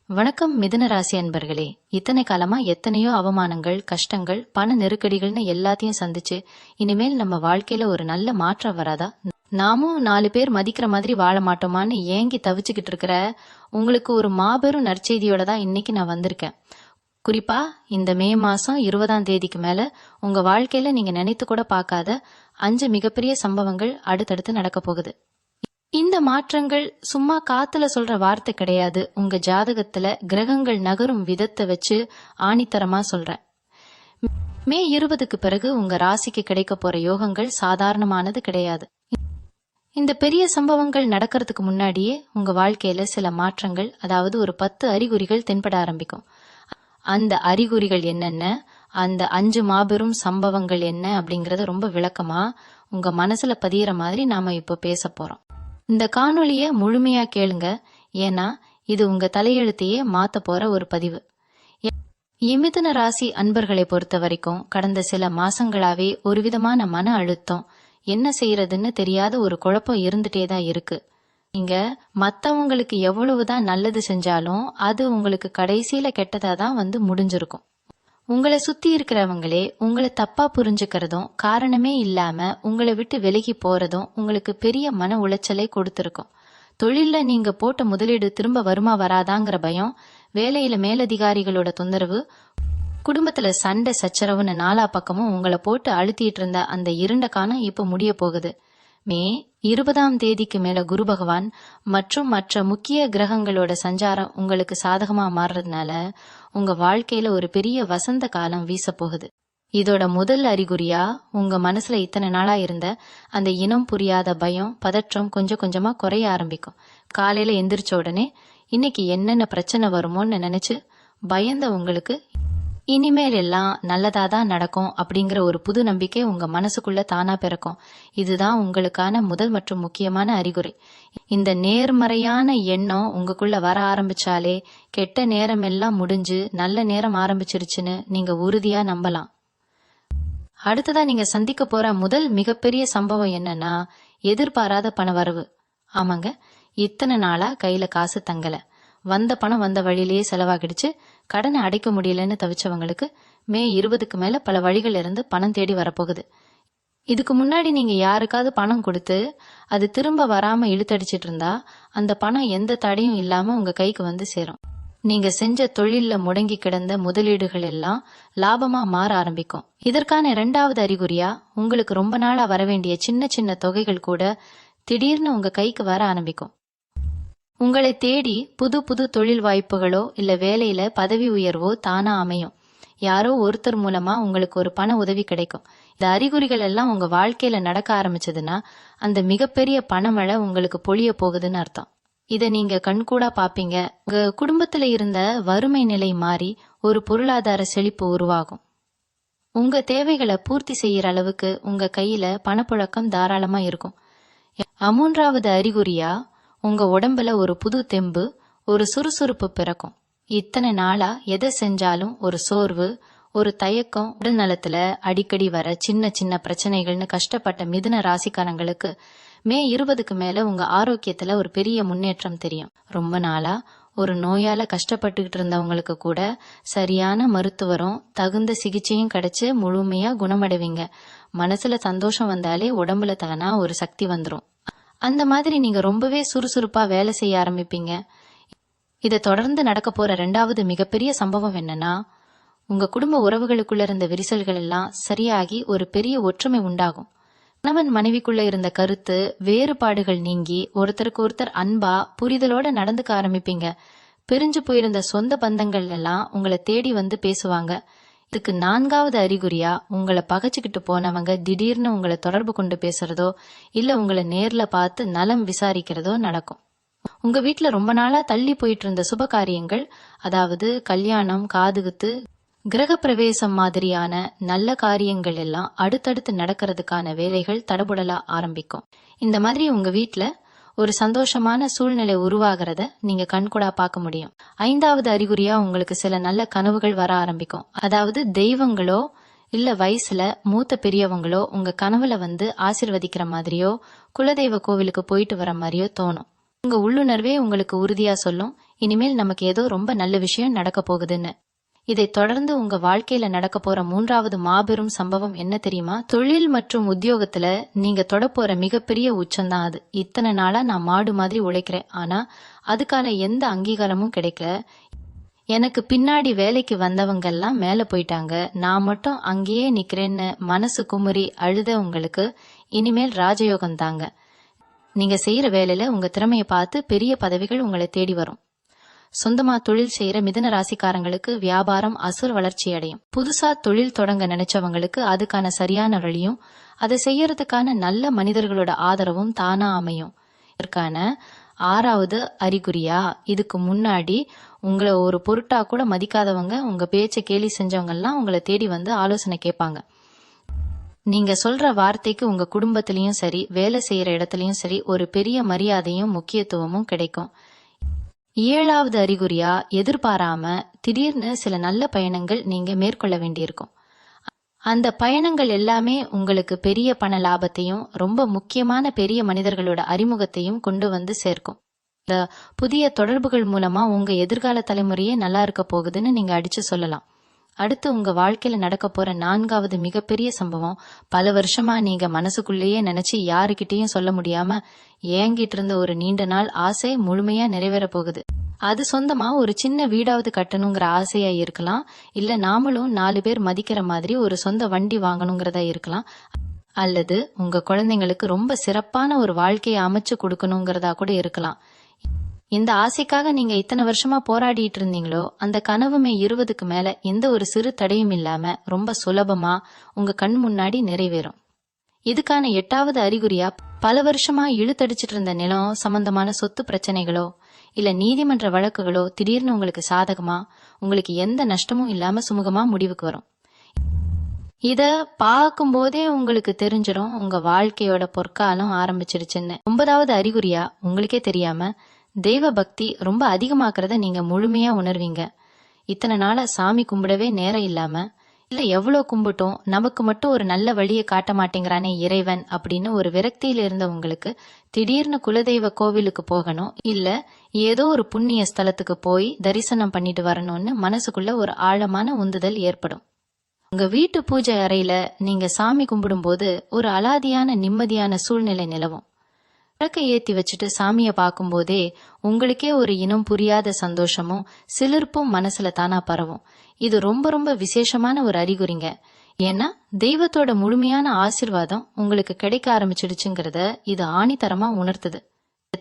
வணக்கம் மிதுன ராசி அன்பர்களே. இத்தனை காலமா எத்தனையோ அவமானங்கள், கஷ்டங்கள், பண நெருக்கடிகள்னு எல்லாத்தையும் சந்திச்சு இனிமேல் நம்ம வாழ்க்கையில ஒரு நல்ல மாற்றம் வராதா? நாமும் 4 பேர் மதிக்கிற மாதிரி வாழ மாட்டோமான்னு ஏங்கி தவிச்சுக்கிட்டு இருக்கிற உங்களுக்கு ஒரு மாபெரும் நற்செய்தியோட தான் இன்னைக்கு நான் வந்திருக்கேன். குறிப்பா இந்த மே மாசம் 20ஆம் தேதிக்கு மேல உங்க வாழ்க்கையில நீங்க நினைத்து கூட பார்க்காத 5 மிகப்பெரிய சம்பவங்கள் அடுத்தடுத்து நடக்க போகுது. இந்த மாற்றங்கள் சும்மா காத்துல சொல்ற வார்த்தை கிடையாது. உங்க ஜாதகத்துல கிரகங்கள் நகரும் விதத்தை வச்சு ஆணித்தரமா சொல்றேன். மே 20க்கு பிறகு உங்க ராசிக்கு கிடைக்க போற யோகங்கள் சாதாரணமானது கிடையாது. இந்த பெரிய சம்பவங்கள் நடக்கிறதுக்கு முன்னாடியே உங்க வாழ்க்கையில சில மாற்றங்கள், அதாவது ஒரு 10 அறிகுறிகள் தென்பட ஆரம்பிக்கும். அந்த அறிகுறிகள் என்னென்ன, அந்த 5 மாபெரும் சம்பவங்கள் என்ன அப்படிங்கறத ரொம்ப விளக்கமா உங்க மனசுல பதியற மாதிரி நாம இப்போ பேச போறோம். இந்த காணொளிய முழுமையா கேளுங்க. ஏன்னா இது உங்க தலையெழுத்தையே மாத்த போற ஒரு பதிவு. மிதுன ராசி அன்பர்களை பொறுத்த வரைக்கும் கடந்த சில மாசங்களாவே ஒரு விதமான மன அழுத்தம், என்ன செய்யறதுன்னு தெரியாத ஒரு குழப்பம் இருந்துட்டே தான் இருக்கு. நீங்க மத்தவங்களுக்கு எவ்வளவுதான் நல்லது செஞ்சாலும் அது உங்களுக்கு கடைசியில கெட்டதா தான் முடிஞ்சிருக்கும். உங்களை சுத்தி இருக்கிறவங்களே உங்களை தப்பா புரிஞ்சுக்கிறதும், காரணமே இல்லாம உங்களை விட்டு விலகி போறதும் உங்களுக்கு பெரிய மன உளைச்சலை கொடுத்திருக்கும். தொழில்ல நீங்க போட்ட முதலீடு திரும்ப வருமா வராதாங்கிற பயம், வேலையில மேலதிகாரிகளோட தொந்தரவு, குடும்பத்துல சண்டை சச்சரவுன்னு 4 பக்கமும் உங்களை போட்டு அழுத்திட்டு இருந்த அந்த இருண்ட காலம் இப்ப முடிய போகுது. மே 20ஆம் தேதிக்கு மேல குரு பகவான் மற்றும் மற்ற முக்கிய கிரகங்களோட சஞ்சாரம் உங்களுக்கு சாதகமா மாறுறதுனால உங்க வாழ்க்கையில ஒரு பெரிய வசந்த காலம் வீச போகுது. இதோட முதல் அறிகுறியா உங்க மனசுல இத்தனை நாளா இருந்த அந்த இனம் புரியாத பயம், பதற்றம் கொஞ்சம் கொஞ்சமா குறைய ஆரம்பிக்கும். காலையில எந்திரிச்ச உடனே இன்னைக்கு என்னென்ன பிரச்சனை வருமோன்னு நினைச்சு பயந்த உங்களுக்கு இனிமேல் எல்லாம் நல்லதாதான் நடக்கும் அப்படிங்கிற ஒரு புது நம்பிக்கை உங்க மனசுக்குள்ள தானா பிறக்கும். இதுதான் உங்களுக்கான முதல் மற்றும் முக்கியமான அறிகுறி. இந்த நேர்மறையான எண்ணம் உங்களுக்குள்ள வர ஆரம்பிச்சாலே கெட்ட நேரம் எல்லாம் முடிஞ்சு நல்ல நேரம் ஆரம்பிச்சிருச்சுன்னு நீங்க உறுதியா நம்பலாம். அடுத்ததா நீங்க சந்திக்க போற முதல் மிகப்பெரிய சம்பவம் என்னன்னா, எதிர்பாராத பண வரவு. ஆமாங்க, இத்தனை நாளா கையில காசு தங்கல, வந்த பணம் வந்த வழியிலேயே செலவாகிடுச்சு, கடனை அடைக்க முடியலன்னு தவிச்சவங்களுக்கு மே 20க்கு மேல பல வழிகள் இருந்து பணம் தேடி வரப்போகுது. இதுக்கு முன்னாடி நீங்க யாருக்காவது பணம் கொடுத்து அது திரும்ப வராம இழுத்தடிச்சிட்டு இருந்தா அந்த பணம் எந்த தடையும் இல்லாம உங்க கைக்கு வந்து சேரும். நீங்க செஞ்ச தொழில்ல முடங்கி கிடந்த முதலீடுகள் எல்லாம் லாபமா மாற ஆரம்பிக்கும். இதற்கான 2வது அறிகுறியா உங்களுக்கு ரொம்ப நாளா வர வேண்டிய சின்ன சின்ன தொகைகள் கூட திடீர்னு உங்க கைக்கு வர ஆரம்பிக்கும். உங்களை தேடி புது புது தொழில் வாய்ப்புகளோ இல்ல வேலையில பதவி உயர்வோ தானா அமையும். யாரோ ஒருத்தர் மூலமா உங்களுக்கு ஒரு பண உதவி கிடைக்கும். இந்த அறிகுறிகள் எல்லாம் உங்க வாழ்க்கையில நடக்க ஆரம்பிச்சதுன்னா அந்த மிகப்பெரிய பணமழை உங்களுக்கு பொழிய போகுதுன்னு அர்த்தம். இத நீங்க கண்கூடா பாப்பீங்க. உங்க குடும்பத்துல இருந்த வறுமை நிலை மாறி ஒரு பொருளாதார செழிப்பு உருவாகும். உங்க தேவைகளை பூர்த்தி செய்யற அளவுக்கு உங்க கையில பணப்புழக்கம் தாராளமா இருக்கும். 3வது அறிகுறியா உங்க உடம்புல ஒரு புது தெம்பு, ஒரு சுறுசுறுப்பு பிறக்கும். இத்தனை நாளா எதை செஞ்சாலும் ஒரு சோர்வு, ஒரு தயக்கம், உடல் நலத்துல அடிக்கடி வர சின்ன சின்ன பிரச்சனைகள்னு கஷ்டப்பட்ட மிதுன ராசிக்காரங்களுக்கு மே 20க்கு மேல உங்க ஆரோக்கியத்துல ஒரு பெரிய முன்னேற்றம் தெரியும். ரொம்ப நாளா ஒரு நோயால கஷ்டப்பட்டுக்கிட்டு இருந்தவங்களுக்கு கூட சரியான மருத்துவரும் தகுந்த சிகிச்சையும் கிடைச்சு முழுமையா குணமடைவீங்க. மனசுல சந்தோஷம் வந்தாலே உடம்புல தானா ஒரு சக்தி வந்துரும். அந்த மாதிரி நீங்க ரொம்பவே சுறுசுறுப்பா வேலை செய்ய ஆரம்பிப்பீங்க. இதை தொடர்ந்து நடக்க போற 2வது மிகப்பெரிய சம்பவம் என்னன்னா, உங்க குடும்ப உறவுகளுக்குள்ள இருந்த விரிசல்கள் எல்லாம் சரியாகி ஒரு பெரிய ஒற்றுமை உண்டாகும். கணவன் மனைவிக்குள்ள இருந்த கருத்து வேறுபாடுகள் நீங்கி ஒருத்தருக்கு ஒருத்தர் அன்பா புரிதலோட நடந்துக்க ஆரம்பிப்பீங்க. பிரிஞ்சு போயிருந்த சொந்த பந்தங்கள் எல்லாம் உங்களை தேடி வந்து பேசுவாங்க. இதுக்கு 4வது அறிகுறியா உங்களை பகைச்சுக்கிட்டு போனவங்க திடீர்னு உங்களை தொடர்பு கொண்டு பேசுறதோ இல்ல உங்களை நேர்ல பார்த்து நலம் விசாரிக்கிறதோ நடக்கும். உங்க வீட்டுல ரொம்ப நாளா தள்ளி போயிட்டு இருந்த சுப காரியங்கள், அதாவது கல்யாணம், காதுகுத்து, கிரக பிரவேசம் மாதிரியான நல்ல காரியங்கள் எல்லாம் அடுத்தடுத்து நடக்கிறதுக்கான வேலைகள் தடபுடலா ஆரம்பிக்கும். இந்த மாதிரி உங்க வீட்டுல ஒரு சந்தோஷமான சூழ்நிலை உருவாகிறத நீங்க கண்கூடா பார்க்க முடியும். 5வது அறிகுறியா உங்களுக்கு சில நல்ல கனவுகள் வர ஆரம்பிக்கும். அதாவது தெய்வங்களோ இல்ல வயசுல மூத்த பெரியவங்களோ உங்க கனவுல வந்து ஆசிர்வதிக்கிற மாதிரியோ குலதெய்வ கோவிலுக்கு போயிட்டு வர மாதிரியோ தோணும். உங்க உள்ளுணர்வே உங்களுக்கு உறுதியா சொல்லும், இனிமேல் நமக்கு ஏதோ ரொம்ப நல்ல விஷயம் நடக்க போகுதுன்னு. இதை தொடர்ந்து உங்க வாழ்க்கையில நடக்க போற 3வது மாபெரும் சம்பவம் என்ன தெரியுமா? தொழில் மற்றும் உத்தியோகத்துல நீங்க தொடப்போற மிகப்பெரிய உச்சம்தான் அது. இத்தனை நாளா நான் மாடு மாதிரி உழைக்கிறேன், ஆனா அதுக்கான எந்த அங்கீகாரமும் கிடைக்கல. எனக்கு பின்னாடி வேலைக்கு வந்தவங்க எல்லாம் மேல போயிட்டாங்க, நான் மட்டும் அங்கேயே நிக்கிறேன்னு மனசு குமுறி அழுத உங்களுக்கு இனிமேல் ராஜயோகம் தாங்க. நீங்க செய்யற வேலையில உங்க திறமையை பார்த்து பெரிய பதவிகள் உங்களை தேடி வரும். சொந்தமா தொழில் செய்யற மிதுன ராசிக்காரங்களுக்கு வியாபாரம் அசுர வளர்ச்சி அடையும். புதுசா தொழில் தொடங்க நினைச்சவங்களுக்கு அதுக்கான சரியான வழியும் அதை செய்யறதுக்கான நல்ல மனிதர்களோட ஆதரவும் தானா அமையும். இதற்கான 6வது அறிகுறியா, இதுக்கு முன்னாடி உங்களை ஒரு பொருட்டா கூட மதிக்காதவங்க, உங்க பேச்சை கேலி செஞ்சவங்க எல்லாம் உங்களை தேடி வந்து ஆலோசனை கேட்பாங்க. நீங்க சொல்ற வார்த்தைக்கு உங்க குடும்பத்திலயும் சரி, வேலை செய்யற இடத்துலயும் சரி ஒரு பெரிய மரியாதையும் முக்கியத்துவமும் கிடைக்கும். 7வது அறிகுறியா, எதிர்பாராம திடீர்னு சில நல்ல பயணங்கள் நீங்க மேற்கொள்ள வேண்டியிருக்கும். அந்த பயணங்கள் எல்லாமே உங்களுக்கு பெரிய பண லாபத்தையும் ரொம்ப முக்கியமான பெரிய மனிதர்களோட அறிமுகத்தையும் கொண்டு வந்து சேர்க்கும். இந்த புதிய தொடர்புகள் மூலமா உங்க எதிர்கால தலைமுறையே நல்லா இருக்க போகுதுன்னு நீங்க அடிச்சு சொல்லலாம். அடுத்து உங்க வாழ்க்கையில நடக்க போற 4வது மிகப்பெரிய சம்பவம், பல வருஷமா நீங்க மனசுக்குள்ளேயே நினைச்சு யாருக்கிட்டையும் சொல்ல முடியாம ஏங்கிட்டு இருந்த ஒரு நீண்ட நாள் ஆசை முழுமையா நிறைவேற போகுது. அது சொந்தமா ஒரு சின்ன வீடாவது கட்டணுங்கிற ஆசையா இருக்கலாம், இல்ல நாமளும் 4 பேர் மதிக்கிற மாதிரி ஒரு சொந்த வண்டி வாங்கணுங்கிறதா இருக்கலாம், அல்லது உங்க குழந்தைங்களுக்கு ரொம்ப சிறப்பான ஒரு வாழ்க்கையை அமைச்சு கொடுக்கணுங்கிறதா கூட இருக்கலாம். இந்த ஆசைக்காக நீங்க இத்தனை வருஷமா போராடிட்டு இருந்தீங்களோ, அந்த கனவுமே 20க்கு மேல எந்த ஒரு சிறு தடையும் இல்லாம ரொம்ப சுலபமா உங்க கண் முன்னாடி நிறைவேறும். இதுக்கான 8வது அறிகுறியா, பல வருஷமா இழுத்தடிச்சிட்டு இருந்த நிலம் சம்பந்தமான சொத்து பிரச்சனைகளோ இல்ல நீதிமன்ற வழக்குகளோ திடீர்னு உங்களுக்கு சாதகமா, உங்களுக்கு எந்த நஷ்டமும் இல்லாம சுமூகமா முடிவுக்கு வரும். இத பார்க்கும் போதே உங்களுக்கு தெரிஞ்சிடும் உங்க வாழ்க்கையோட பொற்காலம் ஆரம்பிச்சிருச்சுன்னு. 9வது அறிகுறியா, உங்களுக்கே தெரியாம தெய்வ பக்தி ரொம்ப அதிகமாக்குறத நீங்க முழுமையா உணர்வீங்க. இத்தனை நாளா சாமி கும்பிடவே நேரம் இல்லாம, இல்ல எவ்வளவு கும்பிட்டோம் நமக்கு மட்டும் ஒரு நல்ல வழியை காட்ட மாட்டேங்கிறானே இறைவன் அப்படின்னு ஒரு விரக்தியில இருந்த உங்களுக்கு திடீர்னு குலதெய்வ கோவிலுக்கு போகணும், இல்ல ஏதோ ஒரு புண்ணிய ஸ்தலத்துக்கு போய் தரிசனம் பண்ணிட்டு வரணும்னு மனசுக்குள்ள ஒரு ஆழமான உந்துதல் ஏற்படும். உங்க வீட்டு பூஜை அறையில நீங்க சாமி கும்பிடும் போது ஒரு அலாதியான நிம்மதியான சூழ்நிலை நிலவும். விளக்க ஏத்தி வச்சுட்டு சாமிய பார்க்கும் போதே உங்களுக்கே ஒரு இனம் புரியாத சந்தோஷமும் சிலிர்ப்பும் மனசுல தானா பரவும். இது ரொம்ப ரொம்ப விசேஷமான ஒரு அறிகுறிங்க. ஏன்னா தெய்வத்தோட முழுமையான ஆசீர்வாதம் உங்களுக்கு கிடைக்க ஆரம்பிச்சிடுச்சுங்கிறத இது ஆணித்தரமா உணர்த்துது.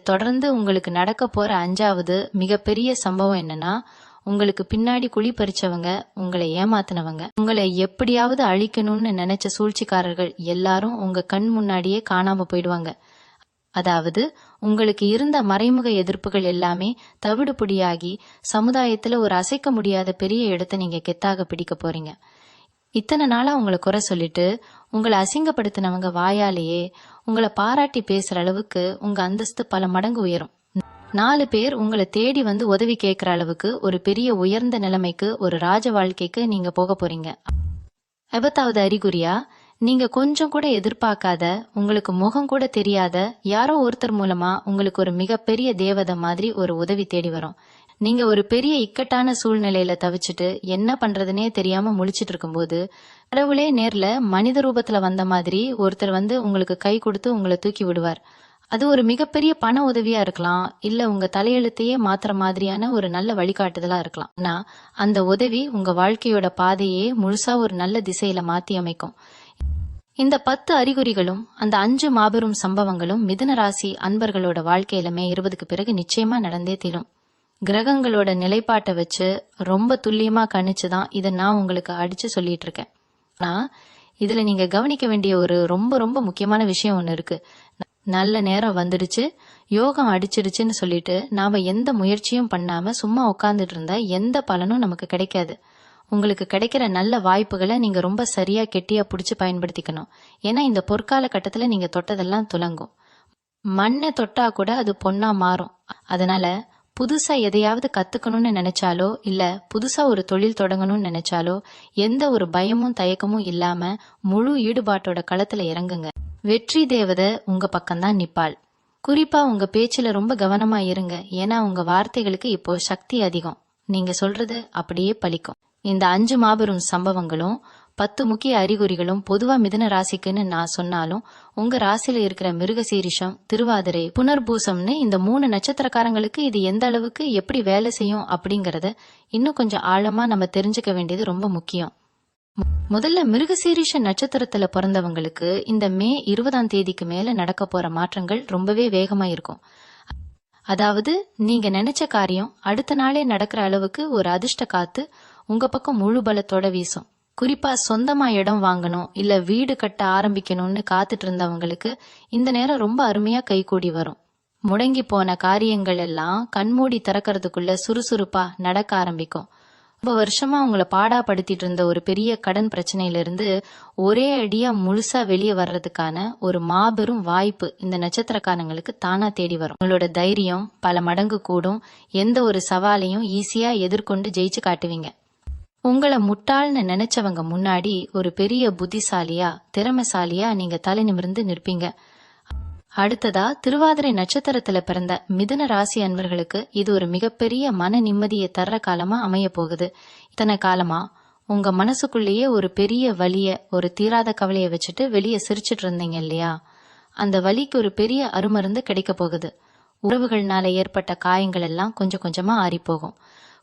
தொடர்ந்து உங்களுக்கு நடக்க போற 5வது மிகப்பெரிய சம்பவம் என்னன்னா, உங்களுக்கு பின்னாடி குழி பறிச்சவங்க, உங்களை ஏமாத்தினவங்க, உங்களை எப்படியாவது அழிக்கணும்னு நினைச்ச சூழ்ச்சிக்காரர்கள் எல்லாரும் உங்க கண் முன்னாடியே காணாம போயிடுவாங்க. அதாவது உங்களுக்கு இருந்த மறைமுக எதிர்ப்புகள் எல்லாமே தவிடுபொடியாகி சமுதாயத்துல ஒரு அசைக்க முடியாத பெரிய இடத்தை நீங்க கெத்தாக பிடிக்க போறீங்க. இத்தனை நாளா உங்களை குறை சொல்லிட்டு உங்களை அசிங்கப்படுத்தினவங்க வாயாலேயே உங்களை பாராட்டி பேசுற அளவுக்கு உங்க அந்தஸ்து பல மடங்கு உயரும். 4 பேர் உங்களை தேடி வந்து உதவி கேட்கிற அளவுக்கு ஒரு பெரிய உயர்ந்த நிலைமைக்கு, ஒரு ராஜ வாழ்க்கைக்கு நீங்க போக போறீங்க. 9வது அறிகுறியா, நீங்க கொஞ்சம் கூட எதிர்பார்க்காத, உங்களுக்கு முகம் கூட தெரியாத யாரோ ஒருத்தர் மூலமா உங்களுக்கு ஒரு மிகப்பெரிய தேவதை மாதிரி ஒரு உதவி தேடி வரும். நீங்க ஒரு பெரிய இக்கட்டான சூழ்நிலையில தவிச்சிட்டு என்ன பண்றதுனே தெரியாம முழிச்சிட்டு இருக்கும்போது கடவுளே நேர்ல மனித ரூபத்துல வந்த மாதிரி ஒருத்தர் வந்து உங்களுக்கு கை கொடுத்து உங்களை தூக்கி விடுவார். அது ஒரு மிகப்பெரிய பண உதவியா இருக்கலாம், இல்ல உங்க தலையெழுத்தையே மாத்துற மாதிரியான ஒரு நல்ல வழிகாட்டுதலா இருக்கலாம். ஆனா அந்த உதவி உங்க வாழ்க்கையோட பாதையே முழுசா ஒரு நல்ல திசையில மாத்தி அமைக்கும். இந்த 10 அறிகுறிகளும் அந்த 5 மாபெரும் சம்பவங்களும் மிதுன ராசி அன்பர்களோட வாழ்க்கையில மே 20க்கு பிறகு நிச்சயமா நடந்தே தீரும். கிரகங்களோட நிலைப்பாட்டை வச்சு ரொம்ப துல்லியமா கணிச்சுதான் இதை நான் உங்களுக்கு அடிச்சு சொல்லிட்டு இருக்கேன். ஆனா இதுல நீங்க கவனிக்க வேண்டிய ஒரு ரொம்ப ரொம்ப முக்கியமான விஷயம் ஒண்ணு இருக்கு. நல்ல நேரம் வந்துடுச்சு, யோகம் அடிச்சிடுச்சுன்னு சொல்லிட்டு நாம எந்த முயற்சியும் பண்ணாம சும்மா உட்கார்ந்துட்டு இருந்தா எந்த பலனும் நமக்கு கிடைக்காது. உங்களுக்கு கிடைக்கிற நல்ல வாய்ப்புகளை நீங்க ரொம்ப சரியா கெட்டியா புடிச்சு பயன்படுத்திக்கணும். ஏன்னா இந்த பொற்கால கட்டத்துல நீங்க தொட்டதெல்லாம் துலங்கும். மண்ணை தொட்டா கூட அது பொன்னா மாறும். அதனால புதுசா எதையாவது கத்துக்கணும்னு நினைச்சாலோ இல்ல புதுசா ஒரு தொழில் தொடங்கணும்னு நினைச்சாலோ எந்த ஒரு பயமும் தயக்கமும் இல்லாம முழு ஈடுபாட்டோட களத்துல இறங்குங்க. வெற்றி தேவதை உங்க பக்கம்தான் நிப்பாள். குறிப்பா உங்க பேச்சுல ரொம்ப கவனமா இருங்க. ஏன்னா உங்க வார்த்தைகளுக்கு இப்போ சக்தி அதிகம். நீங்க சொல்றது அப்படியே பலிக்கும். இந்த 5 மாபெரும் சம்பவங்களும் 10 முக்கிய அறிகுறிகளும் பொதுவா மிதுன ராசிக்குன்னு நான் சொன்னாலும், உங்க ராசியில இருக்கிற மிருகசீரிஷம், திருவாதிரை, புனர்பூசம்னு இந்த 3 நட்சத்திரக்காரங்களுக்கு இது எந்த அளவுக்கு எப்படி வேலை செய்யும் அப்படிங்கறத இன்னும் கொஞ்சம் ஆழமா நம்ம தெரிஞ்சுக்க வேண்டியது ரொம்ப முக்கியம். முதல்ல மிருகசீரிஷ நட்சத்திரத்துல பிறந்தவங்களுக்கு இந்த மே 20ஆம் தேதிக்கு மேல நடக்க போற மாற்றங்கள் ரொம்பவே வேகமா இருக்கும். அதாவது நீங்க நினைச்ச காரியம் அடுத்த நாளே நடக்கிற அளவுக்கு ஒரு அதிர்ஷ்ட காத்து உங்க பக்கம் முழு பலத்தோட வீசும். குறிப்பா சொந்தமா இடம் வாங்கணும் இல்ல வீடு கட்ட ஆரம்பிக்கணும்னு காத்துட்டு இருந்தவங்களுக்கு இந்த நேரம் ரொம்ப அருமையா கைகூடி வரும். முடங்கி போன காரியங்கள் எல்லாம் கண்மூடி திறக்கிறதுக்குள்ள சுறுசுறுப்பா நடக்க ஆரம்பிக்கும். ரொம்ப வருஷமா உங்களை பாடாப்படுத்திட்டு இருந்த ஒரு பெரிய கடன் பிரச்சனையில இருந்து ஒரே அடியா முழுசா வெளியே வர்றதுக்கான ஒரு மாபெரும் வாய்ப்பு இந்த நட்சத்திரக்காரங்களுக்கு தானா தேடி வரும். உங்களோட தைரியம் பல மடங்கு கூடும். எந்த ஒரு சவாலையும் ஈஸியா எதிர்கொண்டு ஜெயிச்சு காட்டுவீங்க. உங்களை முட்டாள்னு நினைச்சவங்க முன்னாடி ஒரு பெரிய புத்திசாலியா திறமைசாலியா நீங்க தலை நிமிர்ந்து நிற்பீங்க. அடுத்ததா திருவாதிரை நட்சத்திரத்துல பிறந்த மிதுன ராசி அன்பர்களுக்கு இது ஒரு மிகப்பெரிய மன நிம்மதியை தர்ற காலமா அமைய போகுது. இத்தனை காலமா உங்க மனசுக்குள்ளேயே ஒரு பெரிய வலிய, ஒரு தீராத கவலைய வச்சுட்டு வெளியே சிரிச்சிட்டு இருந்தீங்க இல்லையா? அந்த வலிக்கு ஒரு பெரிய அருமருந்து கிடைக்க போகுது. உறவுகள்னால ஏற்பட்ட காயங்கள் எல்லாம் கொஞ்சம் கொஞ்சமா ஆறி போகும்.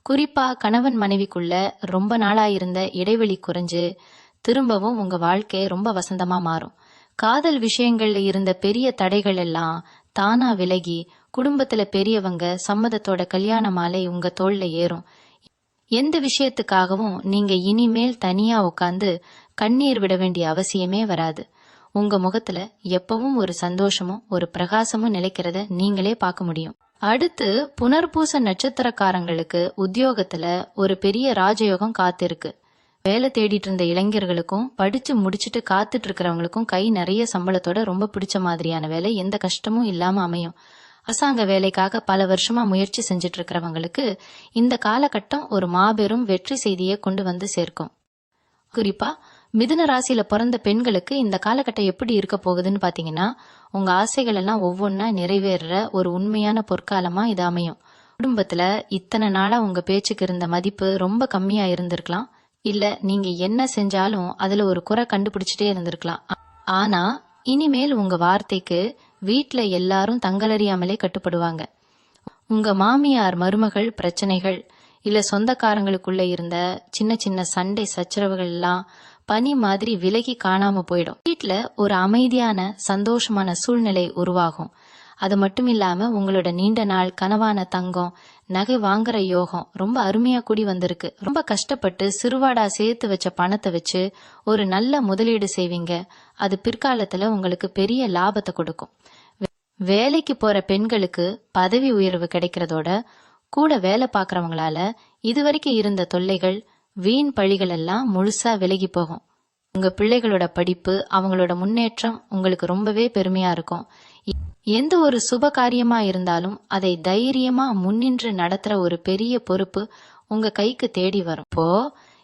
குறிப்பா கணவன் மனைவிக்குள்ள ரொம்ப நாளா இருந்த இடைவெளி குறைஞ்சு திரும்பவும் உங்க வாழ்க்கை ரொம்ப வசந்தமா மாறும். காதல் விஷயங்கள்ல இருந்த பெரிய தடைகள் எல்லாம் தானா விலகி குடும்பத்துல பெரியவங்க சம்மதத்தோட கல்யாண மாலை உங்க தோள்ல ஏறும். எந்த விஷயத்துக்காகவும் நீங்க இனிமேல் தனியா உட்கார்ந்து கண்ணீர் விட வேண்டிய அவசியமே வராது. உங்க முகத்துல எப்பவும் ஒரு சந்தோஷமும் ஒரு பிரகாசமும் நிலைக்கிறத நீங்களே பார்க்க முடியும். அடுத்து புனர்பூச நட்சத்திரக்காரங்களுக்கு உத்தியோகத்துல ஒரு பெரிய ராஜயோகம் காத்திருக்கு. வேலை தேடிட்டு இருந்த இளைஞர்களுக்கும் படிச்சு முடிச்சுட்டு காத்துட்டு இருக்கிறவங்களுக்கும் கை நிறைய சம்பளத்தோட ரொம்ப பிடிச்ச மாதிரியான வேலை, எந்த கஷ்டமும் இல்லாம அமையும். அரசாங்க வேலைக்காக பல வருஷமா முயற்சி செஞ்சுட்டு இருக்கிறவங்களுக்கு இந்த காலகட்டம் ஒரு மாபெரும் வெற்றி செய்தியை கொண்டு வந்து சேர்க்கும். குறிப்பா மிதுன ராசியில பிறந்த பெண்களுக்கு இந்த காலகட்டம் எப்படி இருக்க போகுதுன்னு பாத்தீங்கன்னா, உங்க ஆசைகள் எல்லாம் ஒவ்வொன்னா நிறைவேற ஒரு உண்மையான பொற்காலமா இது அமையும். குடும்பத்துல இத்தனை நாளா உங்க பேச்சுக்கு இருந்த மதிப்பு ரொம்ப கம்மியா இருந்திருக்கலாம். இல்ல நீங்க என்ன செஞ்சாலும் அதுல ஒரு குறை கண்டுபிடிச்சிட்டே இருந்திருக்கலாம். ஆனா இனிமேல் உங்க வார்த்தைக்கு வீட்ல எல்லாரும் தங்களறியாமலே கட்டுப்படுவாங்க. உங்க மாமியார் மருமகள் பிரச்சனைகள் இல்ல சொந்தக்காரங்களுக்குள்ள இருந்த சின்ன சின்ன சண்டை சச்சரவுகள் எல்லாம் பனி மாதிரி விலகி காணாம போயிடும். வீட்ல ஒரு அமைதியான சந்தோஷமான சூழ்நிலை உருவாகும். அது மட்டும் இல்லாம உங்களோட நீண்ட நாள் கனவான தங்கம் நகை வாங்குற யோகம் ரொம்ப அருமையா கூடி வந்திருக்கு. ரொம்ப கஷ்டப்பட்டு சிறுவாடா சேர்த்து வச்ச பணத்தை வச்சு ஒரு நல்ல முதலீடு செய்வீங்க. அது பிற்காலத்துல உங்களுக்கு பெரிய லாபத்தை கொடுக்கும். வேலைக்கு போற பெண்களுக்கு பதவி உயர்வு கிடைக்கிறதோட கூட வேலை பாக்குறவங்களால இதுவரைக்கும் இருந்த தொல்லைகள் வீண் பழிகள் எல்லாம் முழுசா விலகி போகும். உங்க பிள்ளைகளோட படிப்பு அவங்களோட முன்னேற்றம் உங்களுக்கு ரொம்பவே பெருமையா இருக்கும். எந்த ஒரு சுப காரியமா இருந்தாலும் அதை தைரியமா முன்னின்று நடத்துற ஒரு பெரிய பொறுப்பு உங்க கைக்கு தேடி வரும். இப்போ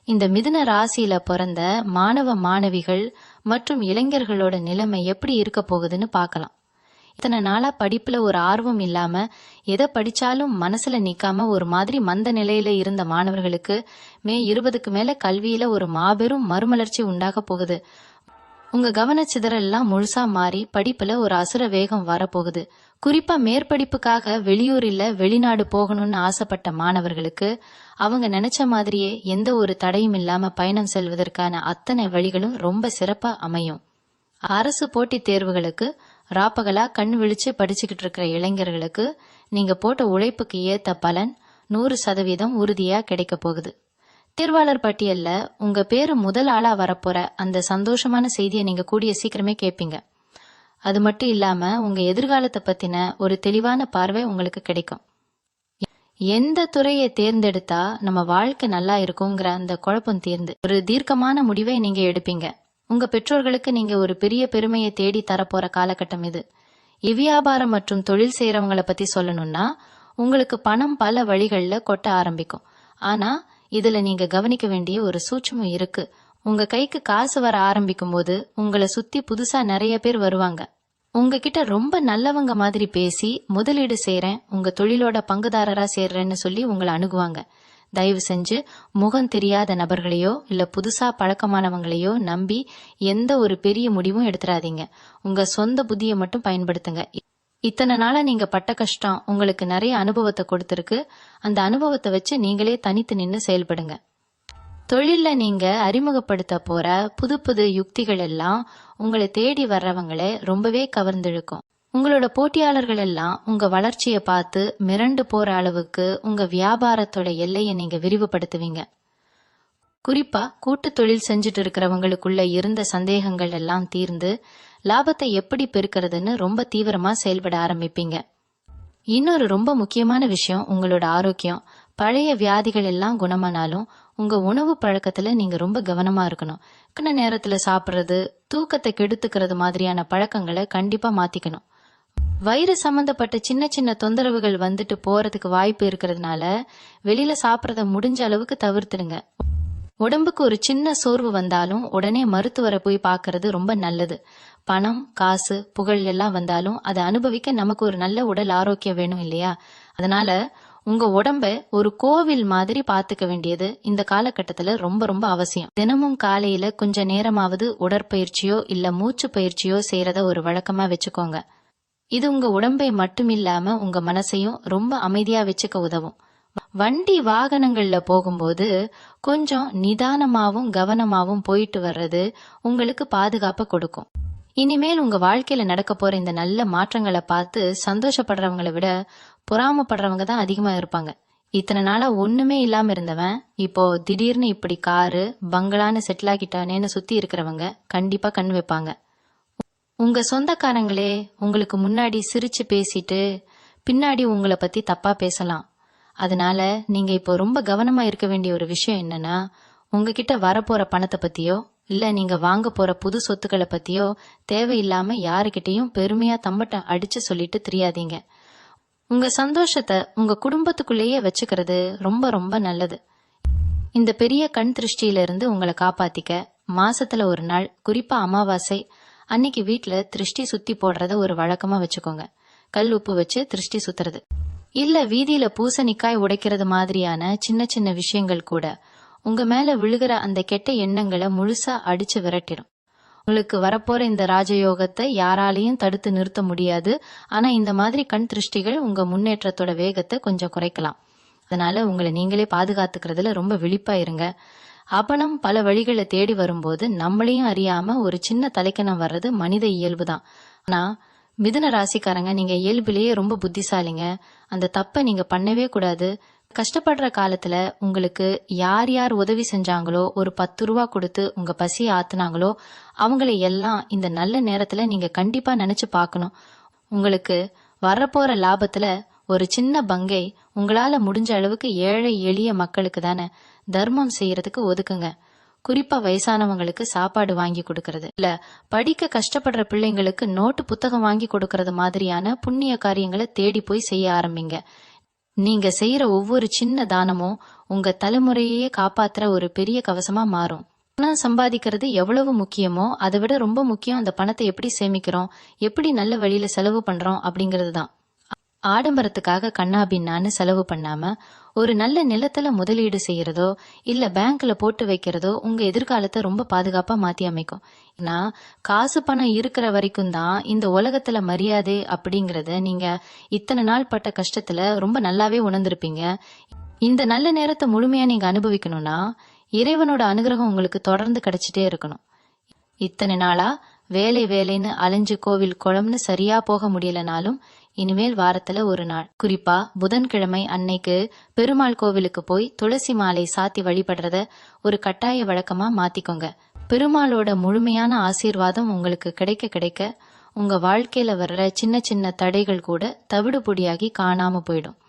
இந்த மிதுன ராசியில பிறந்த மாணவ மாணவிகள் மற்றும் இளைஞர்களோட நிலைமை எப்படி இருக்க போகுதுன்னு பார்க்கலாம். இத்தனை நாளா படிப்புல ஒரு ஆர்வம் இல்லாம எதை படிச்சாலும் மனசுல நிக்காம ஒரு மாதிரி மந்த நிலையில இருந்த மாணவர்களுக்கு மே 20க்கு மேல கல்வியில ஒரு மாபெரும் மறுமலர்ச்சி உண்டாக போகுது. உங்க கவனச்சிதறெல்லாம் முழுசா மாறி படிப்புல ஒரு அசுர வேகம் வரப்போகுது. குறிப்பா மேற்படிப்புக்காக வெளியூர் இல்ல வெளிநாடு போகணும்னு ஆசைப்பட்ட மாணவர்களுக்கு அவங்க நினைச்ச மாதிரியே எந்த ஒரு தடையும் இல்லாம பயணம் செல்வதற்கான அத்தனை வழிகளும் ரொம்ப சிறப்பா அமையும். அரசு போட்டித் தேர்வுகளுக்கு ராப்பகலா கண் விழிச்சு படிச்சுக்கிட்டு இருக்கிற இளைஞர்களுக்கு நீங்க போட்ட உழைப்புக்கு ஏத்த பலன் 100% உறுதியா கிடைக்க போகுது. தேர்வாளர் பட்டியல்ல உங்க பேரு முதல் ஆளா வரப்போற அந்த சந்தோஷமான செய்தியை நீங்க கூடிய சீக்கிரமே கேட்பீங்க. அது மட்டும் இல்லாம உங்க எதிர்காலத்தை பத்தின ஒரு தெளிவான பார்வை உங்களுக்கு கிடைக்கும். எந்த துறையை தேர்ந்தெடுத்தா நம்ம வாழ்க்கை நல்லா இருக்குங்கிற அந்த குழப்பம் தீர்ந்து ஒரு தீர்க்கமான முடிவை நீங்க எடுப்பீங்க. உங்க பெற்றோர்களுக்கு நீங்க ஒரு பெரிய பெருமையை தேடி தரப்போற காலகட்டம் இது. வியாபாரம் மற்றும் தொழில் செய்யறவங்களை பத்தி சொல்லணும்னா உங்களுக்கு பணம் பல வழிகள்ல கொட்ட ஆரம்பிக்கும். ஆனா இதுல நீங்க கவனிக்க வேண்டிய ஒரு சூட்சுமம் இருக்கு. உங்க கைக்கு காசு வர ஆரம்பிக்கும் போது உங்களை சுத்தி புதுசா நிறைய பேர் வருவாங்க. உங்ககிட்ட ரொம்ப நல்லவங்க மாதிரி பேசி முதலீடு செய்றேன், உங்க தொழிலோட பங்குதாரரா சேர்றேன்னு சொல்லி உங்களை அணுகுவாங்க. தயவு செஞ்சு முகம் தெரியாத நபர்களையோ இல்ல புதுசா பழக்கமானவங்களையோ நம்பி எந்த ஒரு பெரிய முடிவும் எடுத்துறாதீங்க. உங்க சொந்த புத்தியை மட்டும் பயன்படுத்துங்க. இத்தனை நாளா நீங்க பட்ட கஷ்டம் உங்களுக்கு நிறைய அனுபவத்தை கொடுத்திருக்கு. அந்த அனுபவத்தை வச்சு நீங்களே தனித்து நின்னு செயல்படுங்க. தொழில்ல நீங்க அறிமுகப்படுத்த போற புது புது யுக்திகள் எல்லாம் உங்களை தேடி வர்றவங்களை ரொம்பவே கவர்ந்திழுக்கும். உங்களோட போட்டியாளர்கள் எல்லாம் உங்க வளர்ச்சியை பார்த்து மிரண்டு போற அளவுக்கு உங்க வியாபாரத்தோட எல்லையை நீங்க விரிவுபடுத்துவீங்க. குறிப்பா கூட்டு தொழில் செஞ்சுட்டு இருக்கிறவங்களுக்குள்ள இருந்த சந்தேகங்கள் எல்லாம் தீர்ந்து லாபத்தை எப்படி பெருக்கிறதுன்னு ரொம்ப தீவிரமா செயல்பட ஆரம்பிப்பீங்க. இன்னொரு ரொம்ப முக்கியமான விஷயம் உங்களோட ஆரோக்கியம். பழைய வியாதிகள் எல்லாம் குணமானாலும் உங்க உணவு பழக்கத்துல நீங்க ரொம்ப கவனமா இருக்கணும். கண்ண நேரத்துல சாப்பிடுறது, தூக்கத்தை கெடுத்துக்கிறது மாதிரியான பழக்கங்களை கண்டிப்பா மாத்திக்கணும். வயிறு சம்பந்தப்பட்ட சின்ன சின்ன தொந்தரவுகள் வந்துட்டு போறதுக்கு வாய்ப்பு இருக்கிறதுனால வெளியில சாப்பிடறத முடிஞ்ச அளவுக்கு தவிர்த்துடுங்க. உடம்புக்கு ஒரு சின்ன சோர்வு வந்தாலும் உடனே மருத்துவரை போய் பார்க்கறது ரொம்ப நல்லது. பணம், காசு, புகழ் எல்லாம் வந்தாலும் அதை அனுபவிக்க நமக்கு ஒரு நல்ல உடல் ஆரோக்கியம் வேணும் இல்லையா? அதனால உங்க உடம்ப ஒரு கோவில் மாதிரி பாத்துக்க வேண்டியது இந்த காலகட்டத்துல ரொம்ப ரொம்ப அவசியம். தினமும் காலையில கொஞ்ச நேரமாவது உடற்பயிற்சியோ இல்ல மூச்சு பயிற்சியோ செய்யறத ஒரு வழக்கமா வச்சுக்கோங்க. இது உங்க உடம்பை மட்டும் இல்லாம உங்க மனசையும் ரொம்ப அமைதியா வச்சுக்க உதவும். வண்டி வாகனங்கள்ல போகும்போது கொஞ்சம் நிதானமாவும் கவனமாவும் போயிட்டு வர்றது உங்களுக்கு பாதுகாப்பை கொடுக்கும். இனிமேல் உங்க வாழ்க்கையில நடக்க போற இந்த நல்ல மாற்றங்களை பார்த்து சந்தோஷப்படுறவங்களை விட பொறாமப்படுறவங்க தான் அதிகமா இருப்பாங்க. இத்தனை நாளா ஒண்ணுமே இல்லாம இருந்தவன் இப்போ திடீர்னு இப்படி காரு பங்களான்னு செட்டில் ஆகிட்டானேன்னு சுத்தி இருக்கிறவங்க கண்டிப்பா கண் வைப்பாங்க. உங்க சொந்தக்காரங்களே உங்களுக்கு முன்னாடி சிரிச்சு பேசிட்டு பின்னாடி உங்களை பத்தி தப்பா பேசலாம். அதனால நீங்க இப்போ ரொம்ப கவனமா இருக்க வேண்டிய ஒரு விஷயம் என்னன்னா, உங்ககிட்ட வரப்போற பணத்தை பத்தியோ இல்ல நீங்க வாங்க போற புது சொத்துக்களை பத்தியோ தேவையில்லாம யாருக்கிட்டையும் பெருமையா தம்பட்டம் அடிச்சு சொல்லிட்டு தெரியாதீங்க. உங்க சந்தோஷத்தை உங்க குடும்பத்துக்குள்ளேயே வச்சுக்கிறது ரொம்ப ரொம்ப நல்லது. இந்த பெரிய கண் திருஷ்டியில இருந்து உங்களை காப்பாத்திக்க மாசத்துல ஒரு நாள், குறிப்பா அமாவாசை அன்னைக்கு வீட்டுல திருஷ்டி சுத்தி போடுறத ஒரு வழக்கமா வச்சுக்கோங்க. கல் உப்பு வச்சு திருஷ்டி சுத்துறது இல்ல வீதியில பூசணிக்காய் உடைக்கிறது மாதிரியான சின்ன சின்ன விஷயங்கள் கூட உங்க மேல விழுகிற அந்த கெட்ட எண்ணங்களை முழுசா அடிச்சு விரட்டிடும். உங்களுக்கு வரப்போற இந்த ராஜயோகத்தை யாராலையும் தடுத்து நிறுத்த முடியாது. ஆனா இந்த மாதிரி கண் திருஷ்டிகள் உங்க முன்னேற்றத்தோட வேகத்தை கொஞ்சம் குறைக்கலாம். அதனால உங்களை நீங்களே பாதுகாத்துக்கிறதுல ரொம்ப விழிப்பா இருங்க. அபணம் பல வழிகளை தேடி வரும்போது நம்மளையும் அறியாம ஒரு சின்ன தலைக்கணம் வர்றது மனித இயல்புதான். ஆனா மிதுன ராசிக்காரங்க, நீங்க இயல்பிலேயே ரொம்ப புத்திசாலிங்க. அந்த தப்பை நீங்க பண்ணவே கூடாது. கஷ்டப்படுற காலத்துல உங்களுக்கு யார் யார் உதவி செஞ்சாங்களோ, ஒரு 10 ரூபா கொடுத்து உங்க பசியை ஆத்துனாங்களோ அவங்களை எல்லாம் இந்த நல்ல நேரத்துல நீங்க கண்டிப்பா நினைச்சு பார்க்கணும். உங்களுக்கு வரப்போற லாபத்துல ஒரு சின்ன பங்கை உங்களால முடிஞ்ச அளவுக்கு ஏழை எளிய மக்களுக்கு தானே தர்மம் செய்யறதுக்கு ஒதுக்குங்க. குறிப்பா வயசானவங்களுக்கு சாப்பாடு வாங்கி கொடுக்கறது இல்ல படிக்க கஷ்டப்படுற பிள்ளைங்களுக்கு நோட்டு புத்தகம் வாங்கி கொடுக்கறது மாதிரியான புண்ணிய காரியங்களை தேடி போய் செய்ய ஆரம்பிங்க. நீங்க செய்யற ஒவ்வொரு சின்ன தானமும் உங்க தலைமுறையே காப்பாத்துற ஒரு பெரிய கவசமா மாறும். பணம் சம்பாதிக்கிறது எவ்வளவு முக்கியமோ அதை விட ரொம்ப முக்கியம் அந்த பணத்தை எப்படி சேமிக்கிறோம், எப்படி நல்ல வழியில செலவு பண்றோம் அப்படிங்கிறது தான். ஆடம்பரத்துக்காக கண்ணாபின்னான்னு செலவு பண்ணாம ஒரு நல்ல நிலத்துல முதலீடு செய்யறதோ இல்ல பேங்க்ல போட்டு வைக்கிறதோ உங்க எதிர்காலத்தை ரொம்ப பாதுகாப்பா மாத்தி அமைக்கும். ஏன்னா காசு பணம் இருக்கிற வரைக்கும் தான் இந்த உலகத்துல மரியாதை அப்படிங்கறத நீங்க இத்தனை நாள் பட்ட கஷ்டத்துல ரொம்ப நல்லாவே உணர்ந்திருப்பீங்க. இந்த நல்ல நேரத்தை முழுமையா நீங்க அனுபவிக்கணும்னா இறைவனோட அனுகிரகம் உங்களுக்கு தொடர்ந்து கிடைச்சிட்டே இருக்கணும். இத்தனை நாளா வேலை வேலைன்னு அலைஞ்சு கோவில் குளம்னு சரியா போக முடியலனாலும் இனிமேல் வாரத்துல ஒரு நாள், குறிப்பா புதன்கிழமை அன்னைக்கு பெருமாள் கோவிலுக்கு போய் துளசி மாலை சாத்தி வழிபடுறத ஒரு கட்டாய வழக்கமா மாத்திக்கோங்க. பெருமாளோட முழுமையான ஆசீர்வாதம் உங்களுக்கு கிடைக்க கிடைக்க உங்க வாழ்க்கையில வர்ற சின்ன சின்ன தடைகள் கூட தவிடு பொடியாகி காணாம போயிடும்.